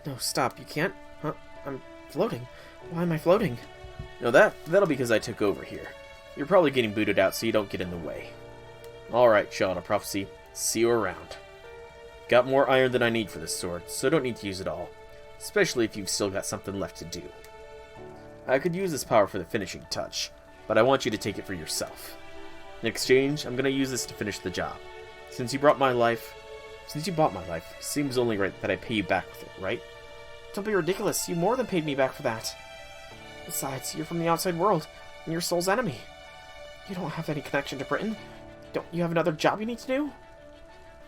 No, stop, you can't. Huh? I'm floating. Why am I floating? No, that'll be because I took over here. You're probably getting booted out so you don't get in the way. Alright, Child of Prophecy. See you around. Got more iron than I need for this sword, so don't need to use it all. Especially if you've still got something left to do. I could use this power for the finishing touch, but I want you to take it for yourself. In exchange, I'm going to use this to finish the job. Since you bought my life, it seems only right that I pay you back with it, right? Don't be ridiculous, you more than paid me back for that. Besides, you're from the outside world, and you're Soul's enemy. You don't have any connection to Britain. Don't you have another job you need to do?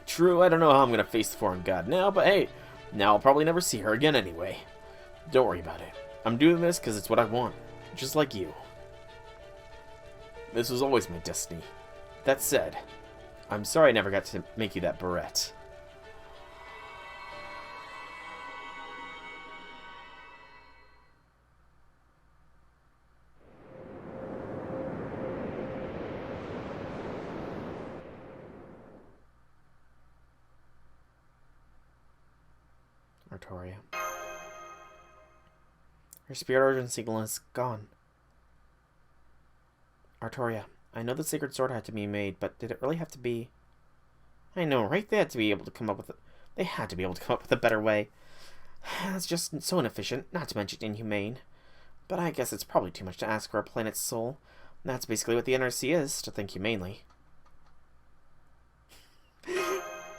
True, I don't know how I'm going to face the foreign god now, but hey, now I'll probably never see her again anyway. Don't worry about it. I'm doing this because it's what I want, just like you. This was always my destiny. That said, I'm sorry I never got to make you that barrette. Artoria. Her spirit origin signal is gone. Artoria, I know the sacred sword had to be made, but did it really have to be... I know, right? They had to be able to come up with a better way. It's just so inefficient, not to mention inhumane. But I guess it's probably too much to ask for a planet's soul. That's basically what the NRC is, to think humanely.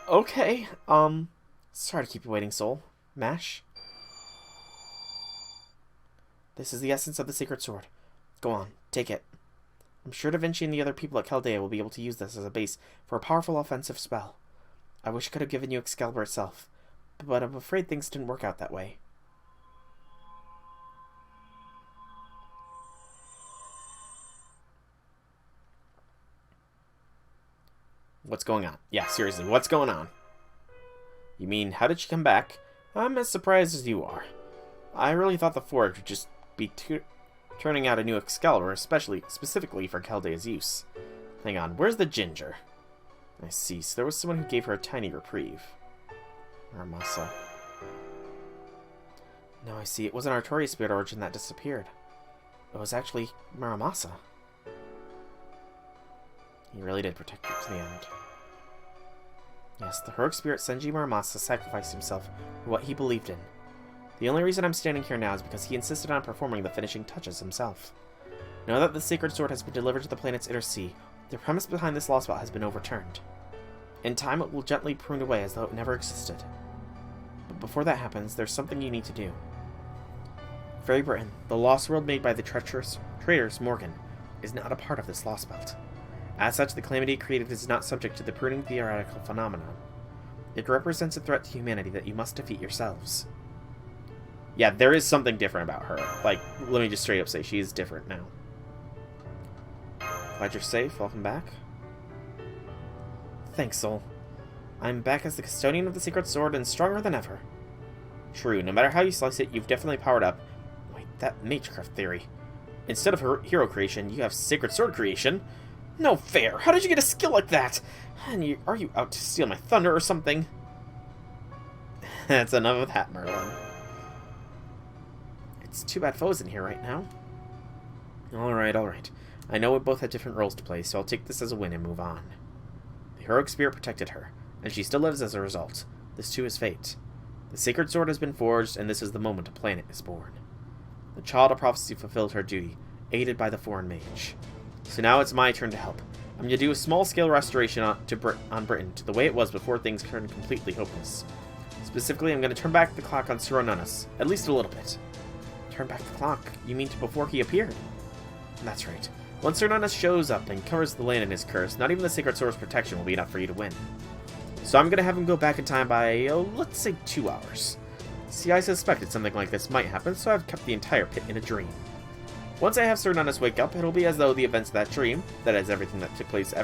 Okay, sorry to keep you waiting, Soul. Mash? This is the essence of the sacred sword. Go on, take it. I'm sure Da Vinci and the other people at Chaldea will be able to use this as a base for a powerful offensive spell. I wish I could have given you Excalibur itself, but I'm afraid things didn't work out that way. What's going on? Yeah, seriously, what's going on? You mean, how did she come back? I'm as surprised as you are. I really thought the Forge would just be turning out a new Excalibur, specifically for Chaldea's use. Hang on, where's the ginger? I see, so there was someone who gave her a tiny reprieve. Muramasa. No, I see, it wasn't Artoria's spirit origin that disappeared. It was actually Muramasa. He really did protect her to the end. Yes, the heroic spirit Senji Muramasa sacrificed himself for what he believed in. The only reason I'm standing here now is because he insisted on performing the finishing touches himself. Now that the sacred sword has been delivered to the planet's inner sea, the premise behind this Lostbelt has been overturned. In time, it will gently prune away as though it never existed. But before that happens, there's something you need to do. Faerie Britain, the lost world made by the treacherous traitors Morgan, is not a part of this Lostbelt. As such, the calamity created is not subject to the pruning theoretical phenomenon. It represents a threat to humanity that you must defeat yourselves. Yeah, there is something different about her. Like, let me just straight up say, she is different now. Glad you're safe. Welcome back. Thanks, Soul. I'm back as the custodian of the Secret Sword and stronger than ever. True, no matter how you slice it, you've definitely powered up. Wait, that Magecraft theory. Instead of hero creation, you have Sacred Sword creation? No fair! How did you get a skill like that? And are you out to steal my thunder or something? That's enough of that, Merlin. It's too bad Foe's in here right now. Alright, alright. I know we both had different roles to play, so I'll take this as a win and move on. The heroic spirit protected her, and she still lives as a result. This too is fate. The sacred sword has been forged, and this is the moment a planet is born. The child of prophecy fulfilled her duty, aided by the foreign mage. So now it's my turn to help. I'm going to do a small-scale restoration on Britain to the way it was before things turned completely hopeless. Specifically, I'm going to turn back the clock on Cernunnos, at least a little bit. Turn back the clock? You mean to before he appeared? That's right. Once Cernunnos shows up and covers the land in his curse, not even the Sacred Sword's protection will be enough for you to win. So I'm going to have him go back in time by, let's say 2 hours. See, I suspected something like this might happen, so I've kept the entire pit in a dream. Once I have Cernunnos wake up, it'll be as though the events of that dream, that is everything that took place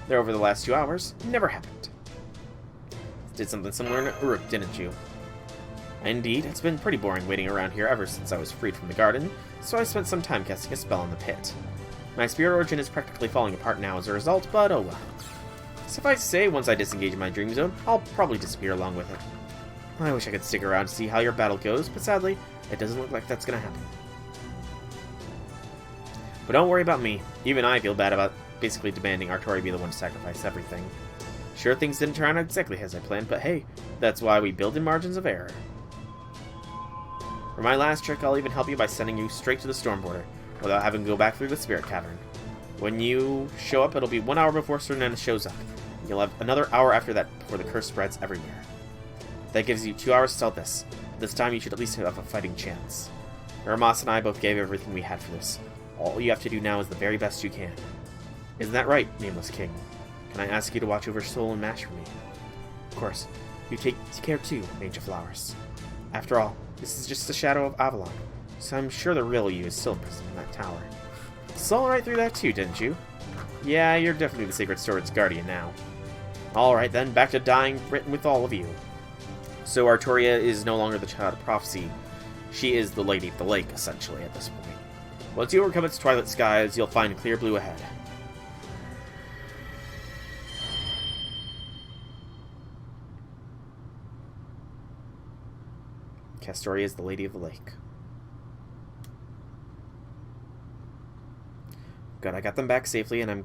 there over the last 2 hours, never happened. Did something similar in Uruk, didn't you? Indeed, it's been pretty boring waiting around here ever since I was freed from the garden, so I spent some time casting a spell in the pit. My spirit origin is practically falling apart now as a result, but oh well. Suffice to say, once I disengage my dream zone, I'll probably disappear along with it. I wish I could stick around to see how your battle goes, but sadly, it doesn't look like that's gonna happen. But don't worry about me. Even I feel bad about basically demanding Artori be the one to sacrifice everything. Sure, things didn't turn out exactly as I planned, but hey, that's why we build in margins of error. For my last trick, I'll even help you by sending you straight to the storm border, without having to go back through the spirit cavern. When you show up, it'll be 1 hour before Cernunnos shows up. You'll have another hour after that before the curse spreads everywhere. That gives you 2 hours to sell this. This time you should at least have a fighting chance. Muramasa and I both gave everything we had for this. All you have to do now is the very best you can. Isn't that right, Nameless King? Can I ask you to watch over Soul and Mash for me? Of course. You take care too, Mage of Flowers. After all, this is just a shadow of Avalon, so I'm sure the real you is still imprisoned in that tower. Saw right through that too, didn't you? Yeah, you're definitely the Sacred Sword's guardian now. Alright then, back to dying Britain with all of you. So Artoria is no longer the child of prophecy. She is the Lady of the Lake, essentially, at this point. Once you overcome its twilight skies, you'll find clear blue ahead. Castoria is the Lady of the Lake. Good, I got them back safely, and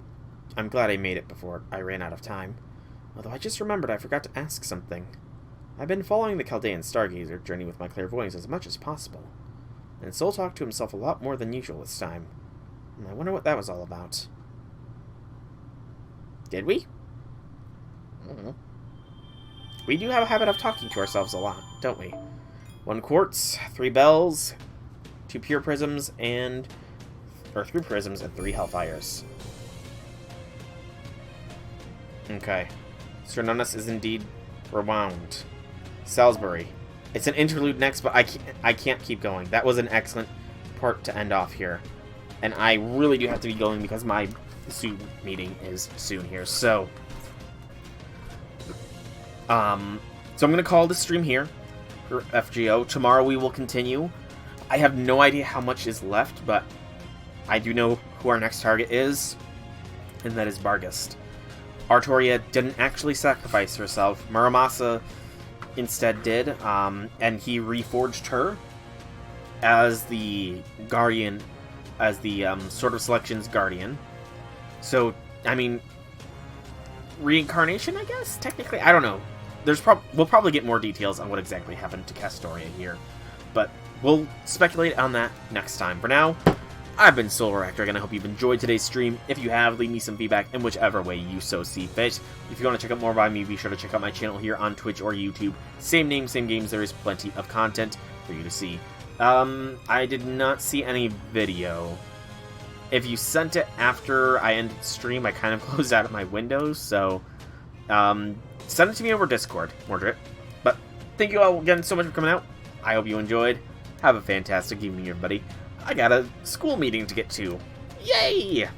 I'm glad I made it before I ran out of time. Although I just remembered I forgot to ask something. I've been following the Chaldean Stargazer journey with my clairvoyance as much as possible, and Soul talked to himself a lot more than usual this time. And I wonder what that was all about. Did we? We do have a habit of talking to ourselves a lot, don't we? 1 quartz, 3 bells, 2 pure prisms, and... or 3 prisms and 3 hellfires. Okay. Cernunnos is indeed rewound. Salisbury. It's an interlude next, but I can't keep going. That was an excellent part to end off here. And I really do have to be going because my Zoom meeting is soon here. So I'm going to call this stream here for FGO. Tomorrow we will continue. I have no idea how much is left, but I do know who our next target is, and that is Barghest. Artoria didn't actually sacrifice herself. Muramasa instead did, and he reforged her as the guardian, as the Sword of Selection's guardian. So, I mean, reincarnation, I guess, technically? I don't know. We'll probably get more details on what exactly happened to Castoria here, but we'll speculate on that next time. For now, I've been Solaractor, and I hope you've enjoyed today's stream. If you have, leave me some feedback in whichever way you so see fit. If you want to check out more by me, be sure to check out my channel here on Twitch or YouTube. Same name, same games. There is plenty of content for you to see. I did not see any video. If you sent it after I ended the stream, I kind of closed out of my windows, so send it to me over Discord, Mordred. But thank you all again so much for coming out. I hope you enjoyed. Have a fantastic evening, everybody. I got a school meeting to get to. Yay!